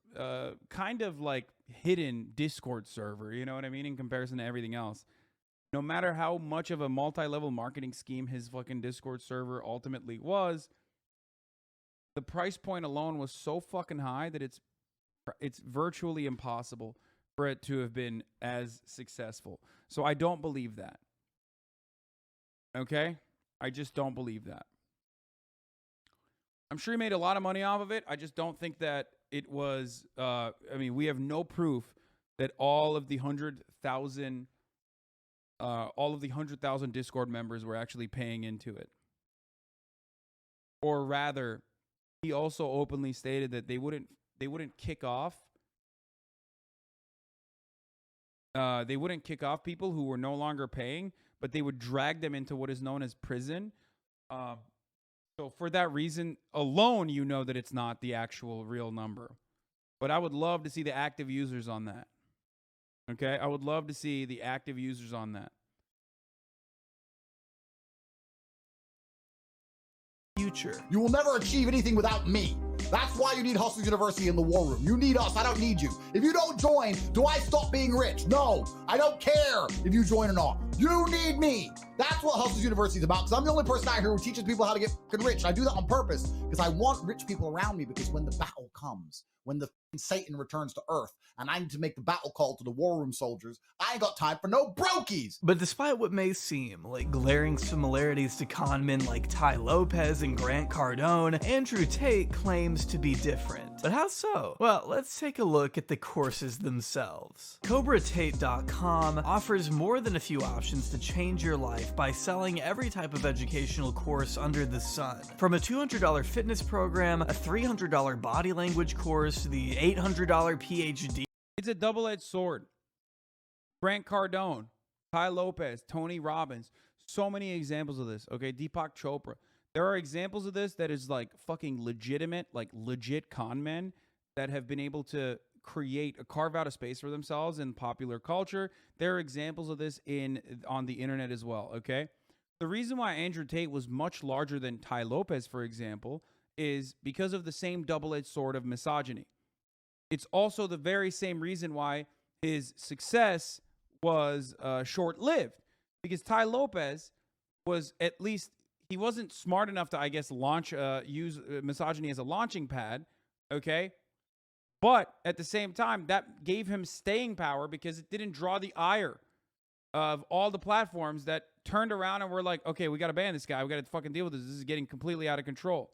kind of like hidden Discord server, you know what I mean, in comparison to everything else. no matter how much of a multi-level marketing scheme his fucking Discord server ultimately was, the price point alone was so fucking high that it's virtually impossible for it to have been as successful. So I don't believe that. Okay? I just don't believe that. I'm sure he made a lot of money off of it. I just don't think that it was, I mean, we have no proof that all of the 100,000 Discord members were actually paying into it. Or rather, he also openly stated that they wouldn't kick off people who were no longer paying, but they would drag them into what is known as prison. So for that reason alone, you know that it's not the actual real number. But I would love to see the active users on that. Okay? I would love to see the active users on that. Future. You will never achieve anything without me. That's why you need Hustlers University in the War Room. You need us. I don't need you. If you don't join, do I stop being rich? No. I don't care if you join or not. You need me. That's what Hustlers University is about, because I'm the only person out here who teaches people how to get fucking rich. And I do that on purpose because I want rich people around me, because when the battle comes, when the Satan returns to Earth, and I need to make the battle call to the War Room soldiers, I ain't got time for no brokies. But despite what may seem like glaring similarities to con men like Ty Lopez and Grant Cardone, Andrew Tate claims to be different. But how so? Well, let's take a look at the courses themselves. CobraTate.com offers more than a few options to change your life by selling every type of educational course under the sun. From a $200 fitness program, a $300 body language course, to the $800 PhD. It's a double-edged sword. Grant Cardone, Ty Lopez, Tony Robbins, so many examples of this, okay? Deepak Chopra. There are examples of this that is like fucking legitimate, like legit con men that have been able to carve out a space for themselves in popular culture. There are examples of this on the internet as well, okay? The reason why Andrew Tate was much larger than Ty Lopez, for example, is because of the same double-edged sword of misogyny. It's also the very same reason why his success was short-lived, because Ty Lopez was at least, he wasn't smart enough to, I guess, use misogyny as a launching pad, okay? But at the same time, that gave him staying power because it didn't draw the ire of all the platforms that turned around and were like, okay, we got to ban this guy. We got to fucking deal with this. This is getting completely out of control.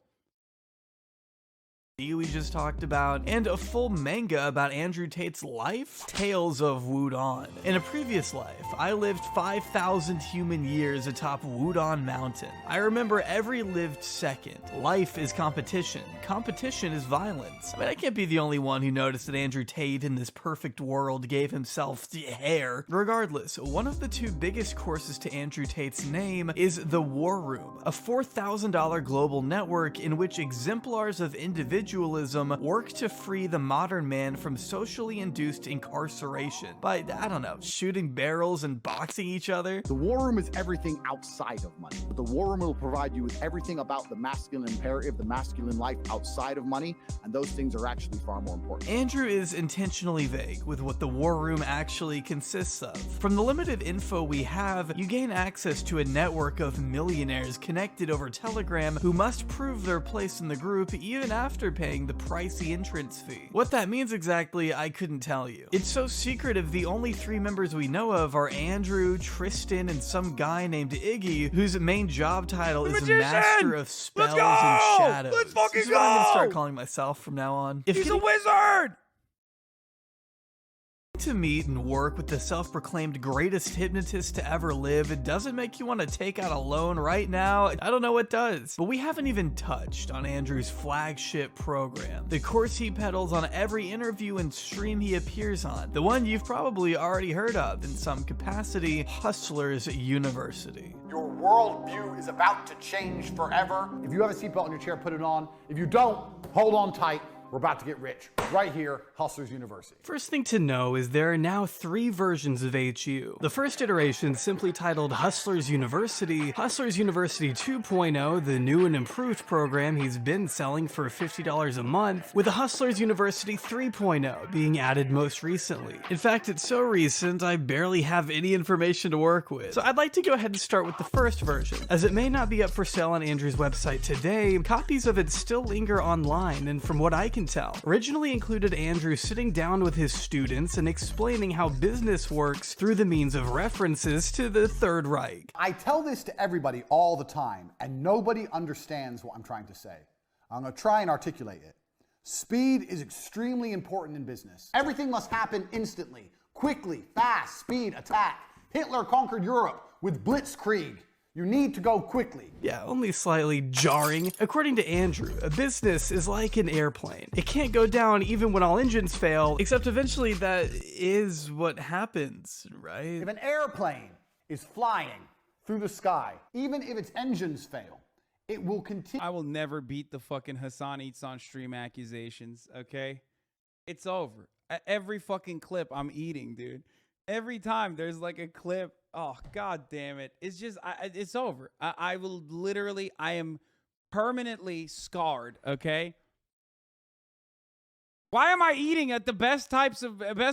We just talked about, and a full manga about Andrew Tate's life, Tales of Wudon. In a previous life, I lived 5,000 human years atop Wudon Mountain. I remember every lived second. Life is competition. Competition is violence. I mean, I can't be the only one who noticed that Andrew Tate in this perfect world gave himself the hair. Regardless, one of the two biggest courses to Andrew Tate's name is The War Room, a $4,000 global network in which exemplars of individualism work to free the modern man from socially induced incarceration by, I don't know, shooting barrels and boxing each other. The War Room is everything outside of money. But the War Room will provide you with everything about the masculine imperative, the masculine life outside of money, and those things are actually far more important. Andrew is intentionally vague with what the War Room actually consists of. From the limited info we have, you gain access to a network of millionaires connected over Telegram who must prove their place in the group even after paying the pricey entrance fee. What that means exactly, I couldn't tell you. It's so secretive, the only 3 members we know of are Andrew, Tristan, and some guy named Iggy, whose main job title is Master of Spells and Shadows. Let's fucking This is what I'm gonna start calling myself from now on. He's a wizard! To meet and work with the self-proclaimed greatest hypnotist to ever live, it doesn't make you want to take out a loan right now. I don't know what does. But we haven't even touched on Andrew's flagship program, the course he peddles on every interview and stream he appears on, the one you've probably already heard of in some capacity, Hustlers University. Your worldview is about to change forever. If you have a seatbelt in your chair, put it on. If you don't, hold on tight. We're about to get rich. Right here, Hustlers University. First thing to know is there are now 3 versions of HU. The first iteration, simply titled Hustlers University 2.0, the new and improved program he's been selling for $50 a month, with the Hustlers University 3.0 being added most recently. In fact, it's so recent I barely have any information to work with. So I'd like to go ahead and start with the first version. As it may not be up for sale on Andrew's website today, copies of it still linger online, and from what I can tell, originally included Andrew sitting down with his students and explaining how business works through the means of references to the Third Reich. I tell this to everybody all the time, and nobody understands what I'm trying to say. I'm going to try and articulate it. Speed is extremely important in business. Everything must happen instantly, quickly, fast, speed, attack. Hitler conquered Europe with blitzkrieg. You need to go quickly. Yeah, only slightly jarring. According to Andrew, a business is like an airplane. It can't go down even when all engines fail, except eventually that is what happens, right? If an airplane is flying through the sky, even if its engines fail, it will continue. I will never beat the fucking Hassan Eats on stream accusations, okay? It's over. Every fucking clip I'm eating, dude. Every time there's like a clip, oh god damn it, it's just it's over. I will literally, I am permanently scarred, okay? Why am I eating at the best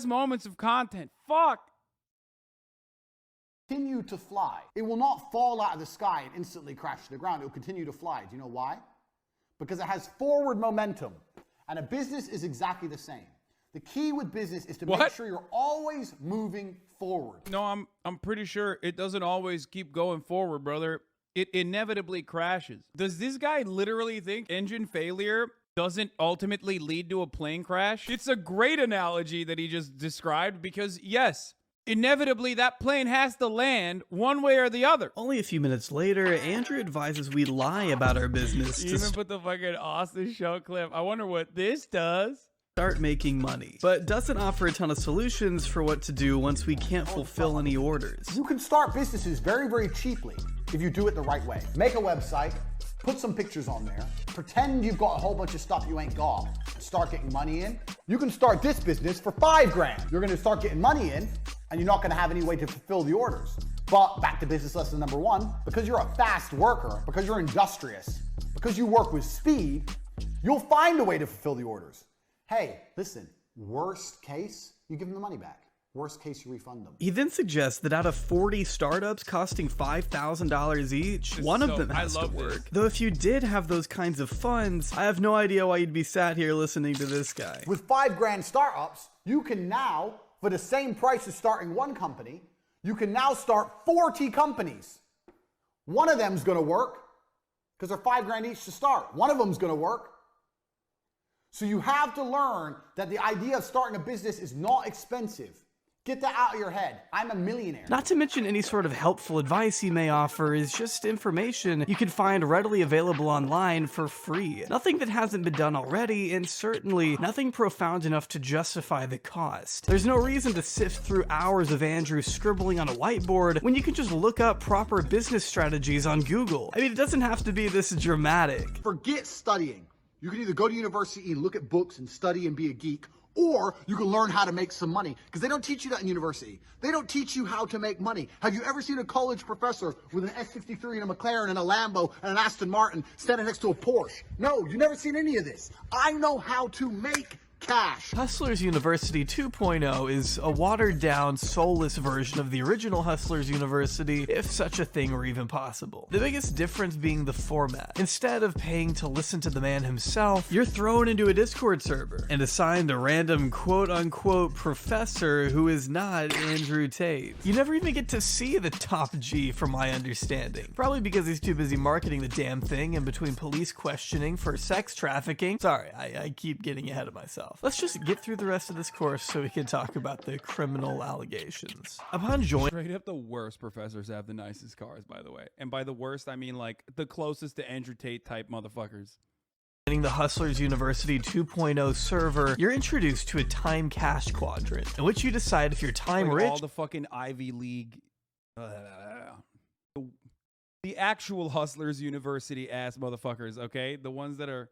moments of content? Fuck. Continue to fly. It will not fall out of the sky and instantly crash to the ground. It will continue to fly. Do you know why? Because it has forward momentum, and a business is exactly the same. The key with business is to make sure you're always moving forward. No, I'm pretty sure it doesn't always keep going forward, brother. It inevitably crashes. Does this guy literally think engine failure doesn't ultimately lead to a plane crash? It's a great analogy that he just described because, yes, inevitably that plane has to land one way or the other. Only a few minutes later, Andrew advises we lie about our business You even put the fucking Austin show clip. I wonder what this does. Start making money, but doesn't offer a ton of solutions for what to do once we can't fulfill any orders. You can start businesses very, very cheaply if you do it the right way. Make a website, put some pictures on there, pretend you've got a whole bunch of stuff you ain't got, and start getting money in. You can start this business for $5 grand. You're gonna start getting money in, and you're not gonna have any way to fulfill the orders. But back to business lesson number 1, because you're a fast worker, because you're industrious, because you work with speed, you'll find a way to fulfill the orders. Hey, listen, worst case, you give them the money back. Worst case, you refund them. He then suggests that out of 40 startups costing $5,000 each, one of them has to work. Though if you did have those kinds of funds, I have no idea why you'd be sat here listening to this guy. With $5 grand startups, you can now, for the same price as starting one company, you can now start 40 companies. One of them's gonna work, because they're $5 grand each to start. One of them's gonna work. So you have to learn that the idea of starting a business is not expensive. Get that out of your head. I'm a millionaire. Not to mention any sort of helpful advice he may offer is just information you can find readily available online for free. Nothing that hasn't been done already, and certainly nothing profound enough to justify the cost. There's no reason to sift through hours of Andrew scribbling on a whiteboard when you can just look up proper business strategies on Google. I mean, it doesn't have to be this dramatic. Forget studying. You can either go to university and look at books and study and be a geek, or you can learn how to make some money, because they don't teach you that in university. They don't teach you how to make money. Have you ever seen a college professor with an S63 and a McLaren and a Lambo and an Aston Martin standing next to a Porsche? No, you've never seen any of this. I know how to make cash. Hustlers University 2.0 is a watered-down, soulless version of the original Hustlers University, if such a thing were even possible. The biggest difference being the format. Instead of paying to listen to the man himself, you're thrown into a Discord server and assigned a random quote-unquote professor who is not Andrew Tate. You never even get to see the top G from my understanding. Probably because he's too busy marketing the damn thing in between police questioning for sex trafficking. Sorry, I keep getting ahead of myself. Let's just get through the rest of this course so we can talk about the criminal allegations. Upon joining— Straight up the worst professors have the nicest cars, by the way. And by the worst, I mean like the closest to Andrew Tate type motherfuckers. The Hustlers University 2.0 server, you're introduced to a time cash quadrant in which you decide if you're time rich— all the fucking Ivy League, the actual Hustlers University ass motherfuckers, okay? The ones that are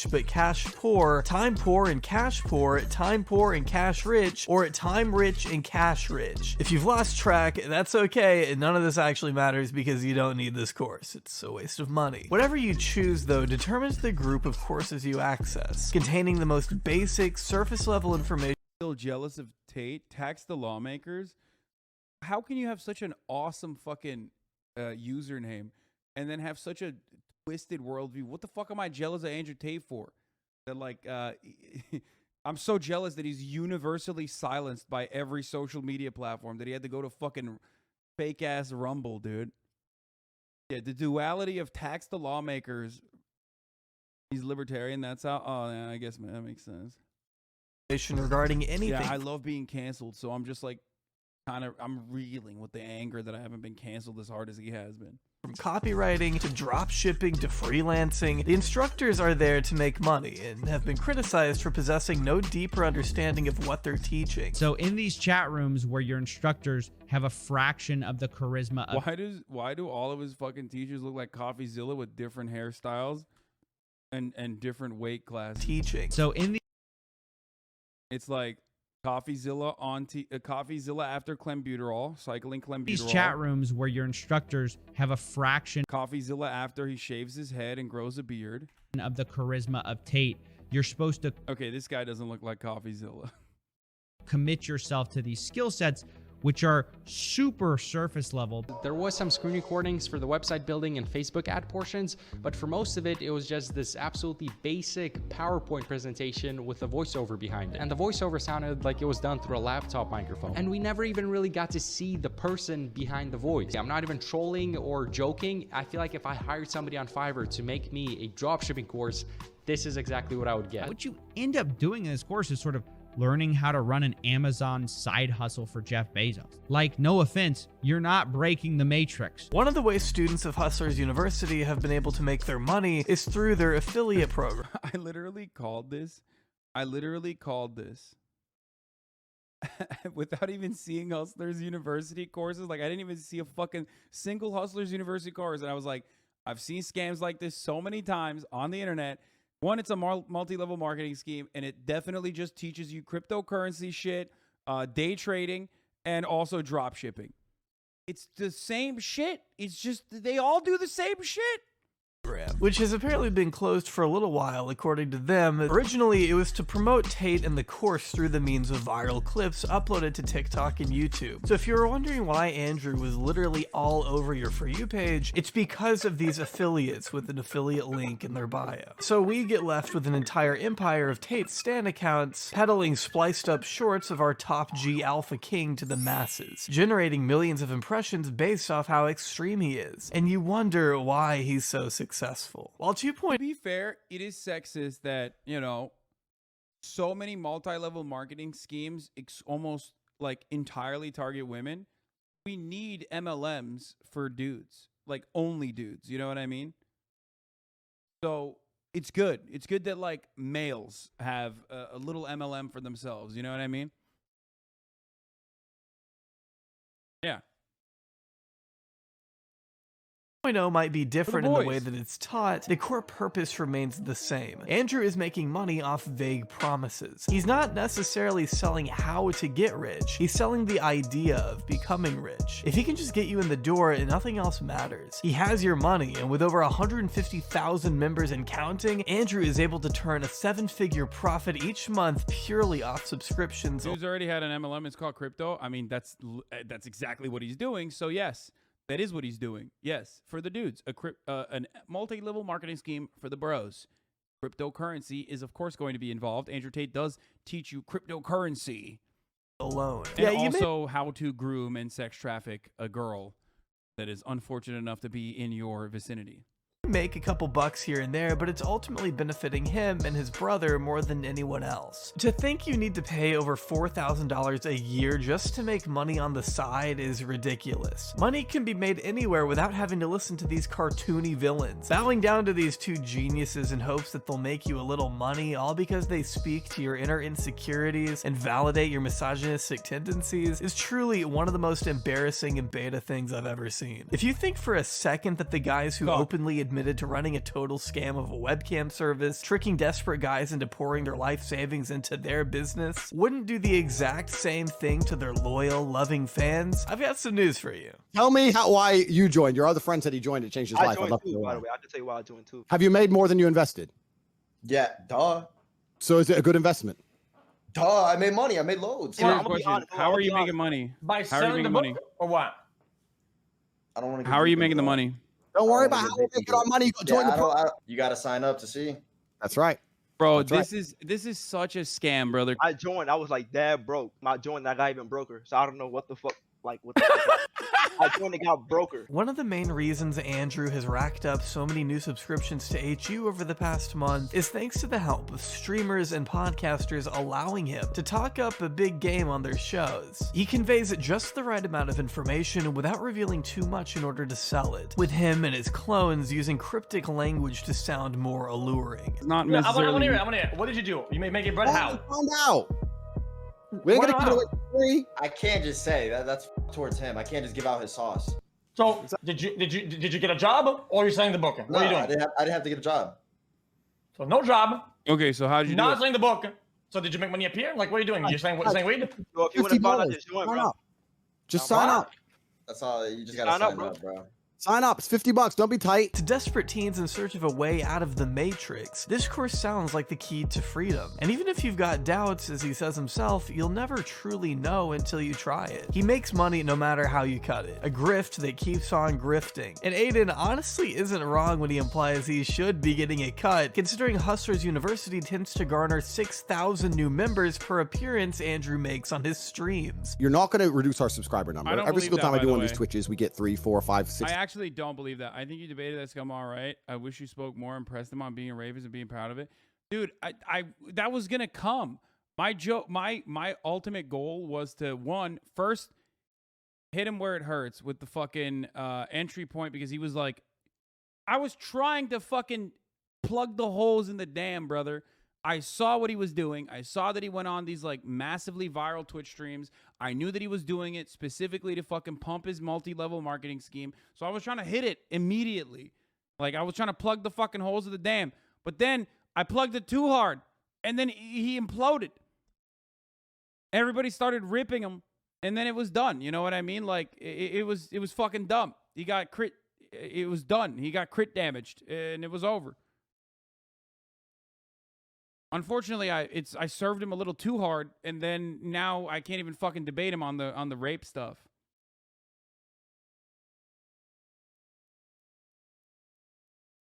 but cash poor, time poor and cash poor, time poor and cash rich, or time rich and cash rich. If you've lost track, that's okay, and none of this actually matters because you don't need this course. It's a waste of money. Whatever you choose, though, determines the group of courses you access, containing the most basic, surface-level information. Still jealous of Tate? Tax the lawmakers? How can you have such an awesome fucking username and then have such a twisted worldview? What the fuck am I jealous of Andrew Tate for? That like, I'm so jealous that he's universally silenced by every social media platform that he had to go to fucking fake ass Rumble, dude. Yeah, the duality of tax the lawmakers. He's libertarian. That's how. Oh, yeah, I guess that makes sense. Regarding anything. Yeah, I love being canceled, so I'm just like, I'm reeling with the anger that I haven't been canceled as hard as he has been. From copywriting to drop shipping to freelancing, the instructors are there to make money and have been criticized for possessing no deeper understanding of what they're teaching. So in these chat rooms where your instructors have a fraction of the charisma of— Why do all of his fucking teachers look like CoffeeZilla with different hairstyles and different weight classes? Teaching. So in the— It's like CoffeeZilla CoffeeZilla after clenbuterol, cycling clenbuterol. These chat rooms where your instructors have a fraction— CoffeeZilla after he shaves his head and grows a beard. —of the charisma of Tate. You're supposed to— Okay, this guy doesn't look like CoffeeZilla. —commit yourself to these skill sets, which are super surface level. There was some screen recordings for the website building and Facebook ad portions, but for most of it, it was just this absolutely basic PowerPoint presentation with a voiceover behind it. And the voiceover sounded like it was done through a laptop microphone. And we never even really got to see the person behind the voice. I'm not even trolling or joking. I feel like if I hired somebody on Fiverr to make me a dropshipping course, this is exactly what I would get. What you end up doing in this course is sort of learning how to run an Amazon side hustle for Jeff Bezos. Like, no offense, you're not breaking the matrix. One of the ways students of Hustlers University have been able to make their money is through their affiliate program. I literally called this without even seeing Hustlers University courses. Like, I didn't even see a fucking single Hustlers University course. And I was like, I've seen scams like this so many times on the internet. One, it's a multi-level marketing scheme, and it definitely just teaches you cryptocurrency shit, day trading, and also drop shipping. It's the same shit. It's just they all do the same shit. Which has apparently been closed for a little while, according to them. Originally, it was to promote Tate and the course through the means of viral clips uploaded to TikTok and YouTube. So if you were wondering why Andrew was literally all over your For You page, it's because of these affiliates with an affiliate link in their bio. So we get left with an entire empire of Tate Stan accounts peddling spliced up shorts of our top G alpha king to the masses, generating millions of impressions based off how extreme he is. And you wonder why he's so successful. While 2 To be fair, it is sexist that, you know, so many multi-level marketing schemes almost like entirely target women. We need MLMs for dudes, like only dudes. You know what I mean? So it's good. It's good that like males have a little MLM for themselves. You know what I mean? Yeah. 2.0 might be different in the way that it's taught, the core purpose remains the same. Andrew is making money off vague promises. He's not necessarily selling how to get rich, he's selling the idea of becoming rich. If he can just get you in the door, nothing else matters. He has your money, and with over 150,000 members and counting, Andrew is able to turn a 7-figure profit each month purely off subscriptions. Dude's already had an MLM, it's called crypto. I mean, that's exactly what he's doing, so yes. That is what he's doing. Yes, for the dudes. A multi-level marketing scheme for the bros. Cryptocurrency is, of course, going to be involved. Andrew Tate does teach you cryptocurrency. Alone. And also how to groom and sex traffic a girl that is unfortunate enough to be in your vicinity. Make a couple bucks here and there, but it's ultimately benefiting him and his brother more than anyone else. To think you need to pay over $4,000 a year just to make money on the side is ridiculous. Money can be made anywhere without having to listen to these cartoony villains. Bowing down to these two geniuses in hopes that they'll make you a little money, all because they speak to your inner insecurities and validate your misogynistic tendencies, is truly one of the most embarrassing and beta things I've ever seen. If you think for a second that the guys who openly admit admitted to running a total scam of a webcam service, tricking desperate guys into pouring their life savings into their business, wouldn't do the exact same thing to their loyal, loving fans? I've got some news for you. Tell me why you joined. Your other friend said he joined. It changed his life. I'd joined love to too, know by why. the way. I can tell you why I joined too. Have you made more than you invested? Yeah, duh. So is it a good investment? Duh, I made money. I made loads. Here's a question. How are you making money? By How are you selling the making book money? or what? I don't want to. How are you making the money? Don't worry about how we're making our money. Join the program. You got to sign up to see. That's right. Bro, That's this is such a scam, brother. I joined. I was like, dad broke. I joined. That guy even broker. So I don't know what the fuck. Like what the fuck. I joined. It got broker. One of the main reasons Andrew has racked up so many new subscriptions to HU over the past month is thanks to the help of streamers and podcasters allowing him to talk up a big game on their shows. He conveys just the right amount of information without revealing too much in order to sell it, with him and his clones using cryptic language to sound more alluring. Not I want to hear it. I want to hear it. What did you do? You make it bread how? Find out. We ain't gonna give it away for free. I can't just say that. That's towards him. I can't just give out his sauce. So did you get a job or are you selling the book? What are you doing? I didn't have to get a job. So no job. Okay, so how did you do Not it? selling the book. So did you make money appear? Like what are you doing? You're saying weed? Well, if you want to find out, just join, Sign bro. up. Just sign up. That's all. You just gotta sign up, bro. Sign up. It's $50. Don't be tight. To desperate teens in search of a way out of the matrix, this course sounds like the key to freedom. And even if you've got doubts, as he says himself, you'll never truly know until you try it. He makes money no matter how you cut it. A grift that keeps on grifting. And Aiden honestly isn't wrong when he implies he should be getting a cut, considering Hustlers University tends to garner 6,000 new members per appearance Andrew makes on his streams. You're not gonna reduce our subscriber number. I don't Every believe single that, time I by do the one of these way. Twitches, we get 3, 4, 5, 6. I actually don't believe that. I think you debated that scum all right. I wish you spoke more, impressed him on being a rapist and being proud of it. Dude, I that was gonna come. My ultimate goal was to first hit him where it hurts with the fucking entry point, because he was like, I was trying to fucking plug the holes in the dam, brother. I saw what he was doing. I saw that he went on these like massively viral Twitch streams. I knew that he was doing it specifically to fucking pump his multi-level marketing scheme. So I was trying to hit it immediately. Like I was trying to plug the fucking holes of the dam. But then I plugged it too hard and then he imploded. Everybody started ripping him and then it was done. You know what I mean? Like it was fucking dumb. He got crit. It was done. He got crit damaged and it was over. Unfortunately, I served him a little too hard, and then now I can't even fucking debate him on the rape stuff.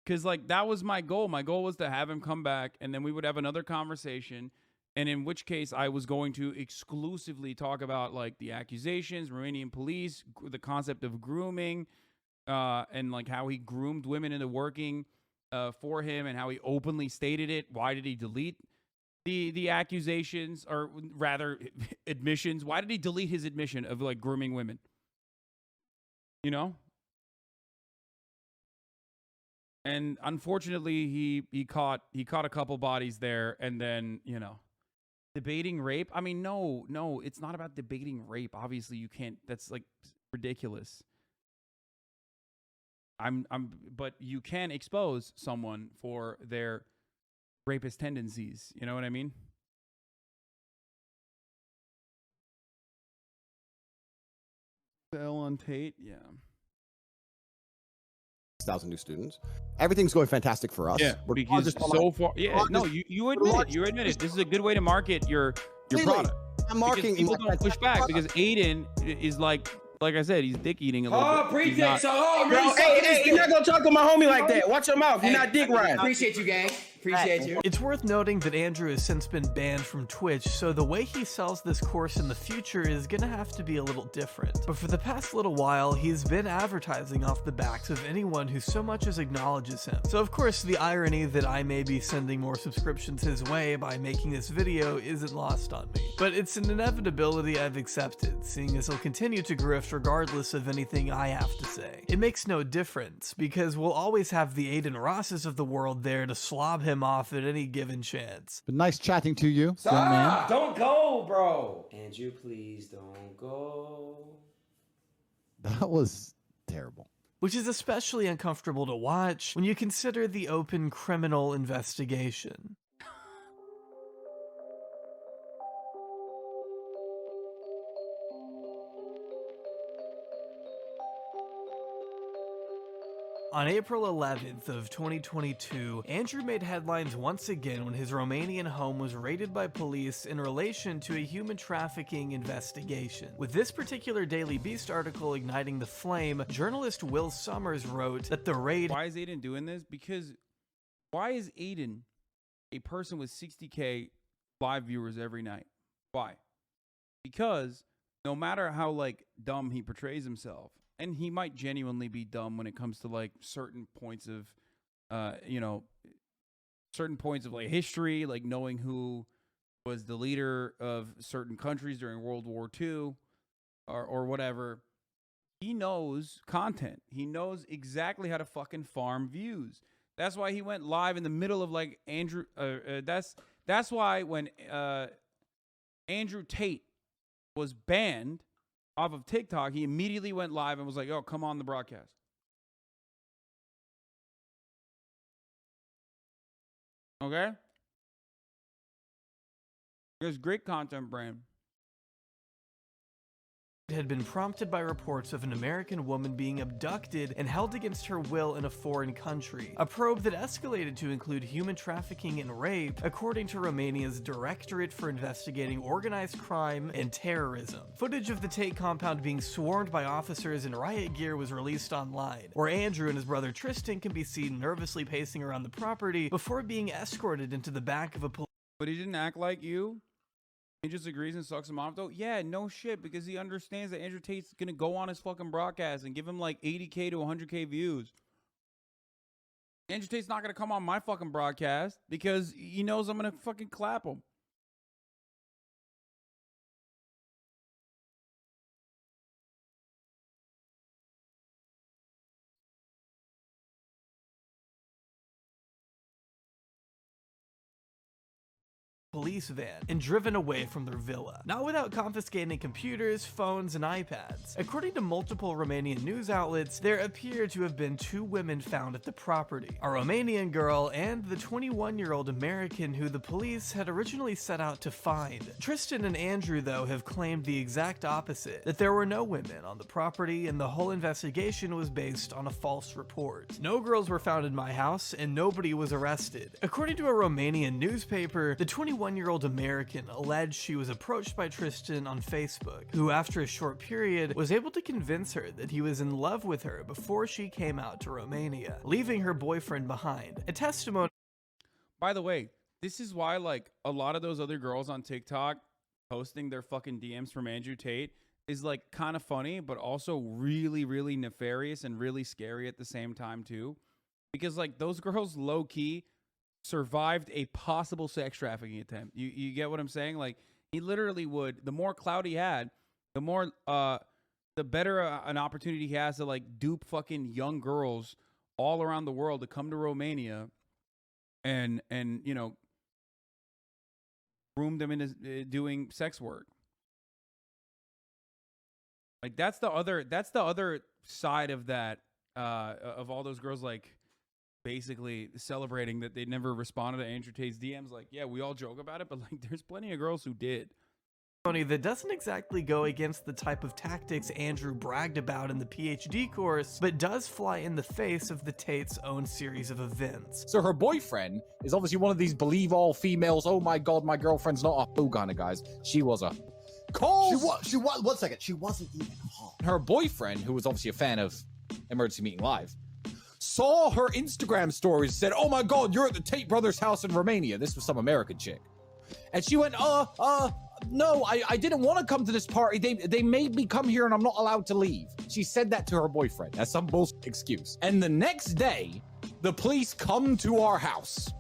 Cause like that was my goal. My goal was to have him come back, and then we would have another conversation. And in which case, I was going to exclusively talk about like the accusations, Romanian police, the concept of grooming, and like how he groomed women into working for him and how he openly stated it. Why did he delete the accusations, or rather admissions? Why did he delete his admission of like grooming women? You know? And unfortunately, he caught a couple bodies there, and then, you know, debating rape. I mean, no, it's not about debating rape. Obviously, you can't. That's like ridiculous. But you can expose someone for their rapist tendencies. You know what I mean? The L on Tate, yeah. 6,000 new students. Everything's going fantastic for us. Yeah, We're because just so far, yeah, no, you admit it. You admit it. This is a good way to market your product. I'm marketing. People don't push back because Aiden is like I said, he's dick eating a little bit. Pretext. He's not- I'm Bro, really hey, you're not gonna talk to my homie like that. Watch your mouth. You're Hey, not dick riding. Appreciate you, gang. Appreciate you. It's worth noting that Andrew has since been banned from Twitch, so the way he sells this course in the future is gonna have to be a little different. But for the past little while, he's been advertising off the backs of anyone who so much as acknowledges him. So of course, the irony that I may be sending more subscriptions his way by making this video isn't lost on me. But it's an inevitability I've accepted, seeing as he'll continue to grift regardless of anything I have to say. It makes no difference, because we'll always have the Aiden Rosses of the world there to slob him off at any given chance. But nice chatting to you, young man. Don't go, bro. Andrew, please don't go. That was terrible. which is especially uncomfortable to watch when you consider the open criminal investigation. On April 11th of 2022, Andrew made headlines once again when his Romanian home was raided by police in relation to a human trafficking investigation. With this particular Daily Beast article igniting the flame, journalist Will Summers wrote that the raid— Why is Aiden doing this? Because why is Aiden a person with 60K live viewers every night? Why? Because no matter how like dumb he portrays himself, and he might genuinely be dumb when it comes to like certain points of, certain points of like history, like knowing who was the leader of certain countries during World War II or whatever. He knows content. He knows exactly how to fucking farm views. That's why he went live in the middle of like Andrew. That's why when Andrew Tate was banned off of TikTok, he immediately went live and was like, "Oh, come on the broadcast." Okay? There's great content, Brand. Had been prompted by reports of an American woman being abducted and held against her will in a foreign country. A probe that escalated to include human trafficking and rape, according to Romania's Directorate for Investigating Organized Crime and Terrorism. Footage of the Tate compound being swarmed by officers in riot gear was released online, where Andrew and his brother Tristan can be seen nervously pacing around the property before being escorted into the back of a police. But he didn't act like you. He just agrees and sucks him off, though? Yeah, no shit, because he understands that Andrew Tate's going to go on his fucking broadcast and give him like 80K to 100K views. Andrew Tate's not going to come on my fucking broadcast because he knows I'm going to fucking clap him. Police van and driven away from their villa, not without confiscating computers, phones, and iPads. According to multiple Romanian news outlets, there appear to have been 2 women found at the property, a Romanian girl and the 21-year-old American who the police had originally set out to find. Tristan and Andrew, though, have claimed the exact opposite, that there were no women on the property and the whole investigation was based on a false report. No girls were found in my house and nobody was arrested. According to a Romanian newspaper, the 21-year-old American alleged she was approached by Tristan on Facebook, who after a short period was able to convince her that he was in love with her before she came out to Romania, leaving her boyfriend behind. A testimony— By the way, this is why like a lot of those other girls on TikTok posting their fucking DMs from Andrew Tate is like kind of funny, but also really, really nefarious and really scary at the same time too. Because like those girls low key survived a possible sex trafficking attempt. You get what I'm saying? Like he literally would, the more clout he had, the more the better an opportunity he has to like dupe fucking young girls all around the world to come to Romania and you know, groom them into doing sex work. Like that's the other side of that of all those girls like basically celebrating that they never responded to Andrew Tate's DMs. Like, yeah, we all joke about it, but like there's plenty of girls who did. That doesn't exactly go against the type of tactics Andrew bragged about in the PhD course, but does fly in the face of the Tate's own series of events. So her boyfriend is obviously one of these believe all females, oh my god, my girlfriend's not a hoe kind of guys. She was a She was, 1 second, she wasn't even hot. Her boyfriend, who was obviously a fan of Emergency Meeting Live, saw her Instagram stories and said, oh my god, you're at the Tate brothers' house in Romania. This was some American chick. And she went, no, I didn't want to come to this party. They made me come here and I'm not allowed to leave. She said that to her boyfriend. That's some bullshit excuse. And the next day, the police come to our house.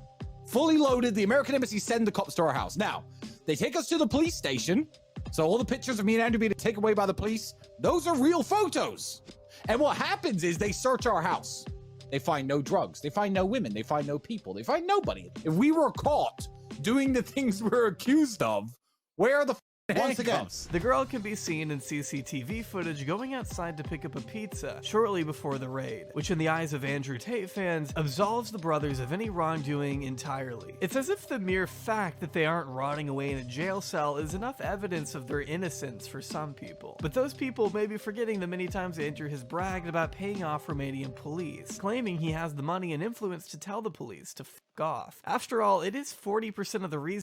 Fully loaded. The American embassy send the cops to our house. Now, they take us to the police station. So all the pictures of me and Andrew being taken away by the police, those are real photos. And what happens is they search our house. They find no drugs. They find no women. They find no people. They find nobody. If we were caught doing the things we're accused of, where the Once again, The girl can be seen in CCTV footage going outside to pick up a pizza shortly before the raid, which in the eyes of Andrew Tate fans absolves the brothers of any wrongdoing entirely. It's as if the mere fact that they aren't rotting away in a jail cell is enough evidence of their innocence for some people. But those people may be forgetting the many times Andrew has bragged about paying off Romanian police, claiming he has the money and influence to tell the police to f*** off. After all, it is 40% of the reason.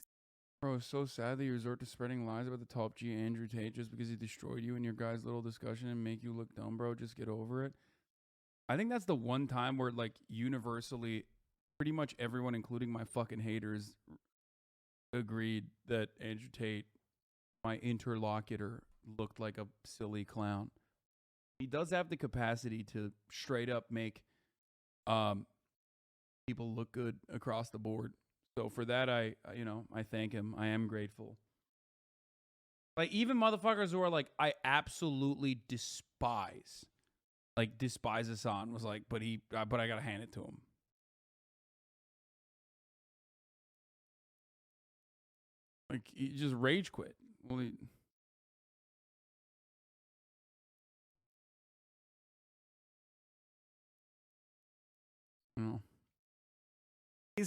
Bro, it's so sad that you resort to spreading lies about the top G Andrew Tate just because he destroyed you in your guys' little discussion and make you look dumb, bro. Just get over it. I think that's the one time where, like, universally, pretty much everyone, including my fucking haters, agreed that Andrew Tate, my interlocutor, looked like a silly clown. He does have the capacity to straight up make people look good across the board. So for that, I thank him. I am grateful. Like, even motherfuckers who are like, I absolutely despise. Like, despise Hassan was like, but I gotta hand it to him. Like, he just rage quit. Well, you know.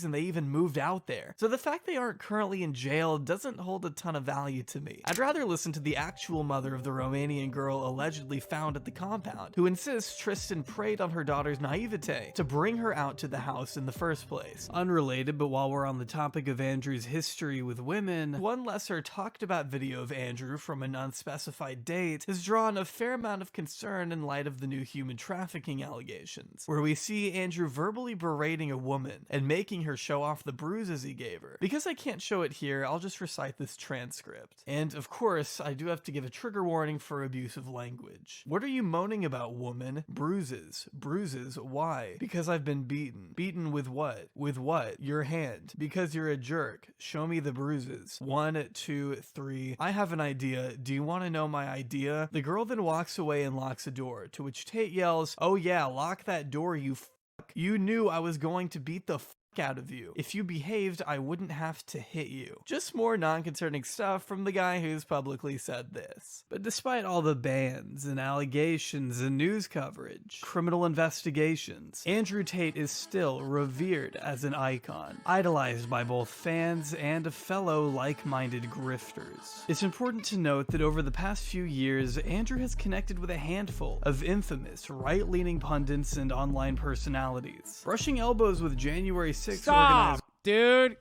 And they even moved out there. So the fact they aren't currently in jail doesn't hold a ton of value to me. I'd rather listen to the actual mother of the Romanian girl allegedly found at the compound, who insists Tristan preyed on her daughter's naivete to bring her out to the house in the first place. Unrelated, but while we're on the topic of Andrew's history with women, one lesser talked about video of Andrew from an unspecified date has drawn a fair amount of concern in light of the new human trafficking allegations, where we see Andrew verbally berating a woman and making her show off the bruises he gave her. Because I can't show it here, I'll just recite this transcript. And of course, I do have to give a trigger warning for abusive language. What are you moaning about, woman? Bruises. Bruises? Why? Because I've been beaten. Beaten with what? With what? Your hand. Because you're a jerk. Show me the bruises. 1, 2, 3. I have an idea. Do you want to know my idea? The girl then walks away and locks a door, to which Tate yells, "Oh yeah, lock that door, you f***. You knew I was going to beat the f*** out of you. If you behaved, I wouldn't have to hit you." Just more non-concerning stuff from the guy who's publicly said this. But despite all the bans and allegations and news coverage, criminal investigations, Andrew Tate is still revered as an icon, idolized by both fans and fellow like-minded grifters. It's important to note that over the past few years, Andrew has connected with a handful of infamous right-leaning pundits and online personalities, brushing elbows with January 6th Stop, dude.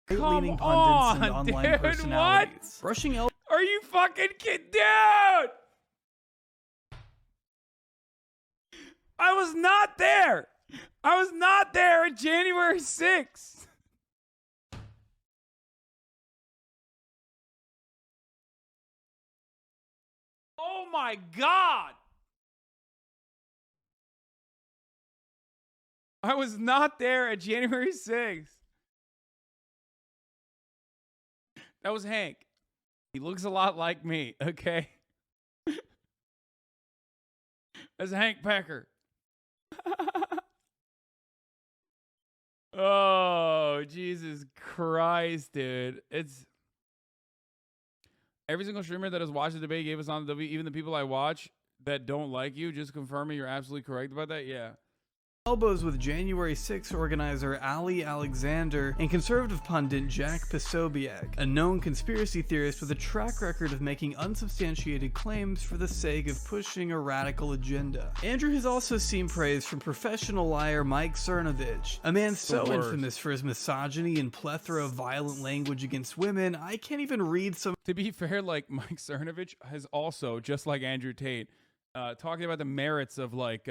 right-leaning Come pundits and on, online dude, personalities. what? Brushing elbows. Are you fucking kidding, dude? I was not there. I was not there on January 6th. Oh my God. I was not there at January 6th. That was Hank. He looks a lot like me, okay? That's Hank Pecker. Oh, Jesus Christ, dude. It's every single streamer that has watched the debate gave us on the W, even the people I watch that don't like you, just confirming you're absolutely correct about that. Yeah. Elbows with January 6 organizer Ali Alexander and conservative pundit Jack Posobiec, a known conspiracy theorist with a track record of making unsubstantiated claims for the sake of pushing a radical agenda. Andrew has also seen praise from professional liar Mike Cernovich, a man so infamous for his misogyny and plethora of violent language against women, I can't even read some. To be fair, like, Mike Cernovich has also, just like Andrew Tate, talking about the merits of, like,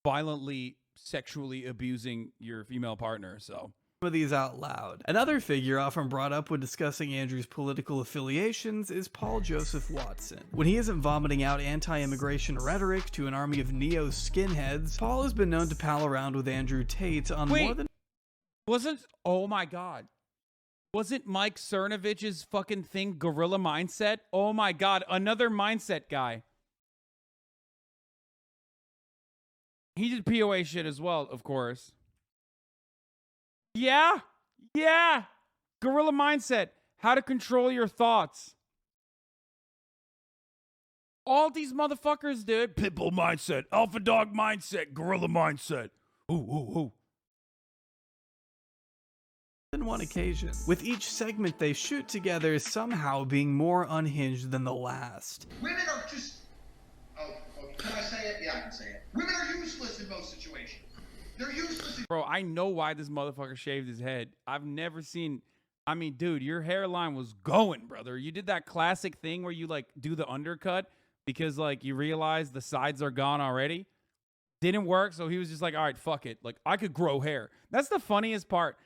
violently sexually abusing your female partner. So of these out loud. Another figure often brought up when discussing Andrew's political affiliations is Paul Joseph Watson. When he isn't vomiting out anti-immigration rhetoric to an army of neo-skinheads, Paul has been known to pal around with Andrew Tate on more than... Oh my God. Wasn't Mike Cernovich's fucking thing Gorilla Mindset? Oh my God, another mindset guy. He did POA shit as well, of course. Yeah. Gorilla Mindset. how to control your thoughts. All these motherfuckers did. Pitbull mindset, alpha dog mindset, gorilla mindset. Ooh. Than one occasion, with each segment they shoot together somehow being more unhinged than the last. Women are just... Oh, can I say it? Yeah, I can say it. Women are useless in most situations. They're useless. Bro, I know why this motherfucker shaved his head. I've never seen... I mean, dude, your hairline was going, brother. You did that classic thing where you, like, do the undercut because, like, you realize the sides are gone already. Didn't work, so he was just like, all right, fuck it. Like, I could grow hair. That's the funniest part.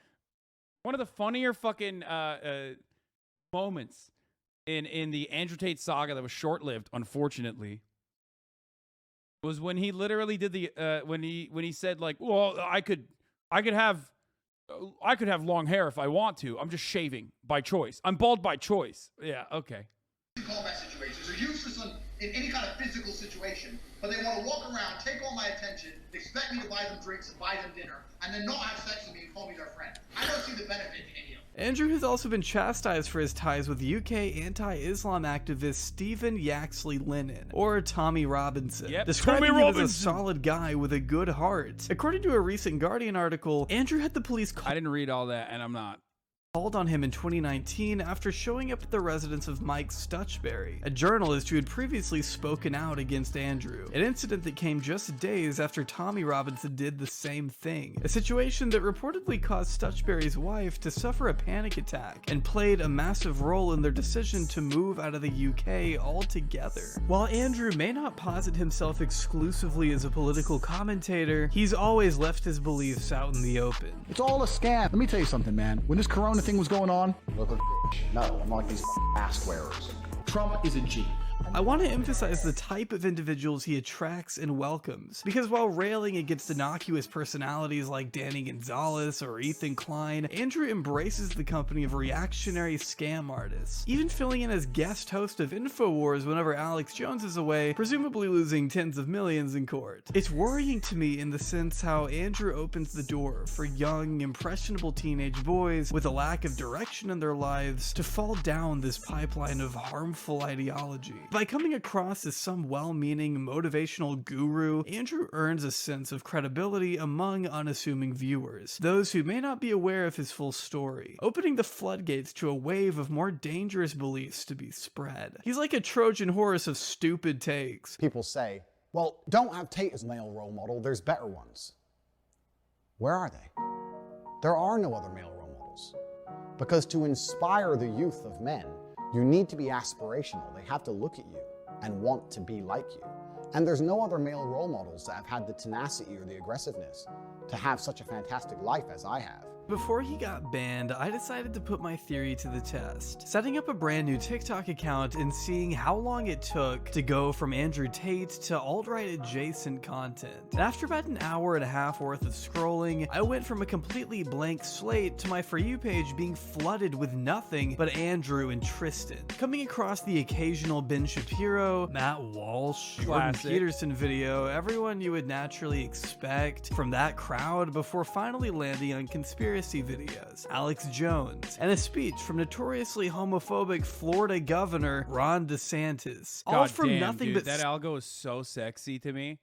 One of the funnier fucking moments in the Andrew Tate saga that was short-lived, unfortunately, was when he literally did the when he said, like, well, I could have long hair if I want to. I'm just shaving by choice. I'm bald by choice. Yeah, okay. Combat situations are useless in any kind of physical situation, but they want to walk around, take all my attention, expect me to buy them drinks and buy them dinner, and then not have sex with me and call me their friend. I don't see the benefit in any of it. Andrew has also been chastised for his ties with UK anti-Islam activist Stephen Yaxley Lennon, or Tommy Robinson, describing him as a solid guy with a good heart. According to a recent Guardian article, Andrew had the police I didn't read all that, and I'm not. Called on him in 2019 after showing up at the residence of Mike Stuchberry, a journalist who had previously spoken out against Andrew, an incident that came just days after Tommy Robinson did the same thing, a situation that reportedly caused Stuchberry's wife to suffer a panic attack and played a massive role in their decision to move out of the UK altogether. While Andrew may not posit himself exclusively as a political commentator, he's always left his beliefs out in the open. It's all a scam. Let me tell you something, man. When this corona thing was going on, look like no, I'm not like these mask wearers. Trump is a G. I want to emphasize the type of individuals he attracts and welcomes, because while railing against innocuous personalities like Danny Gonzalez or Ethan Klein, Andrew embraces the company of reactionary scam artists, even filling in as guest host of InfoWars whenever Alex Jones is away, presumably losing tens of millions in court. It's worrying to me in the sense how Andrew opens the door for young, impressionable teenage boys with a lack of direction in their lives to fall down this pipeline of harmful ideology. By coming across as some well-meaning motivational guru, Andrew earns a sense of credibility among unassuming viewers, those who may not be aware of his full story, opening the floodgates to a wave of more dangerous beliefs to be spread. He's like a Trojan horse of stupid takes. People say, well, don't have Tate as male role model, there's better ones. Where are they? There are no other male role models. Because to inspire the youth of men, you need to be aspirational. They have to look at you and want to be like you. And there's no other male role models that have had the tenacity or the aggressiveness to have such a fantastic life as I have. Before he got banned, I decided to put my theory to the test, setting up a brand new TikTok account and seeing how long it took to go from Andrew Tate to alt-right adjacent content. And after about an hour and a half worth of scrolling, I went from a completely blank slate to my For You page being flooded with nothing but Andrew and Tristan. Coming across the occasional Ben Shapiro, Matt Walsh, Jordan Peterson video, everyone you would naturally expect from that crowd before finally landing on conspiracy videos, Alex Jones, and a speech from notoriously homophobic Florida Governor Ron DeSantis. All from damn, nothing dude, but that algo is so sexy to me.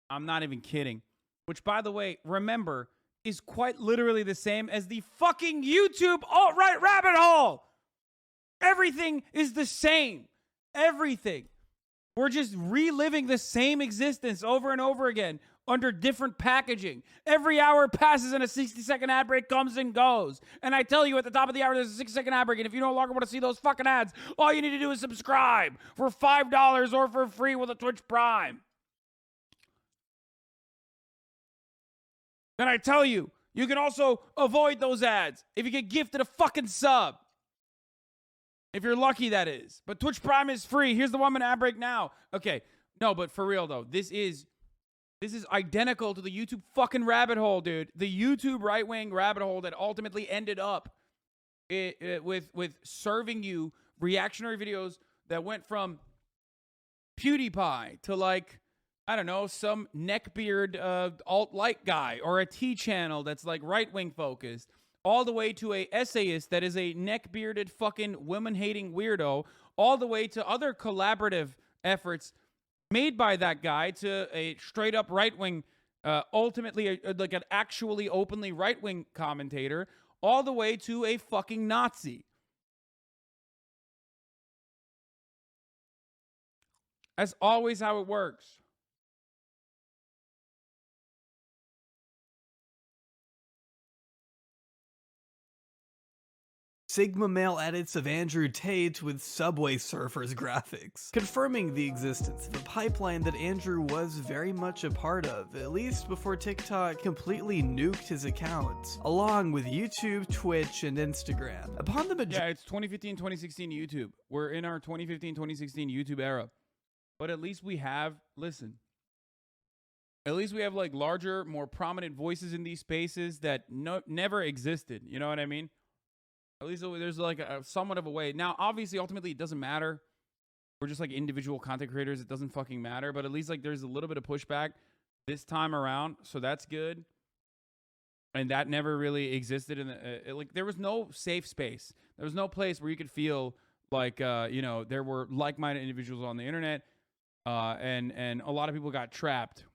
I'm not even kidding. Which, by the way, remember, is quite literally the same as the fucking YouTube alt-right rabbit hole. Everything is the same. Everything. We're just reliving the same existence over and over again under different packaging. Every hour passes and a 60-second ad break comes and goes. And I tell you, at the top of the hour, there's a 60-second ad break. And if you no longer want to see those fucking ads, all you need to do is subscribe for $5 or for free with a Twitch Prime. And I tell you, you can also avoid those ads if you get gifted a fucking sub. If you're lucky, that is. But Twitch Prime is free. Here's the 1 minute ad break now. Okay. No, but for real, though, this is identical to the YouTube fucking rabbit hole, dude. The YouTube right-wing rabbit hole that ultimately ended up with serving you reactionary videos that went from PewDiePie to, like, I don't know, some neckbeard alt-light guy or a T channel that's like right-wing focused, all the way to a essayist that is a neck-bearded fucking women-hating weirdo, all the way to other collaborative efforts made by that guy to a straight-up right-wing, ultimately like an actually openly right-wing commentator, all the way to a fucking Nazi. That's always how it works. Sigma male edits of Andrew Tate with Subway Surfers graphics, confirming the existence of a pipeline that Andrew was very much a part of, at least before TikTok completely nuked his accounts, along with YouTube, Twitch, and Instagram. Upon the Yeah, it's 2015, 2016 YouTube. We're in our 2015, 2016 YouTube era. But at least we have, listen, at least we have like larger, more prominent voices in these spaces that never existed. You know what I mean? At least there's like a somewhat of a way. Now, obviously, ultimately, it doesn't matter. We're just like individual content creators. It doesn't fucking matter. But at least like there's a little bit of pushback this time around. So that's good. And that never really existed. In the, like there was no safe space. There was no place where you could feel like, there were like-minded individuals on the internet. And a lot of people got trapped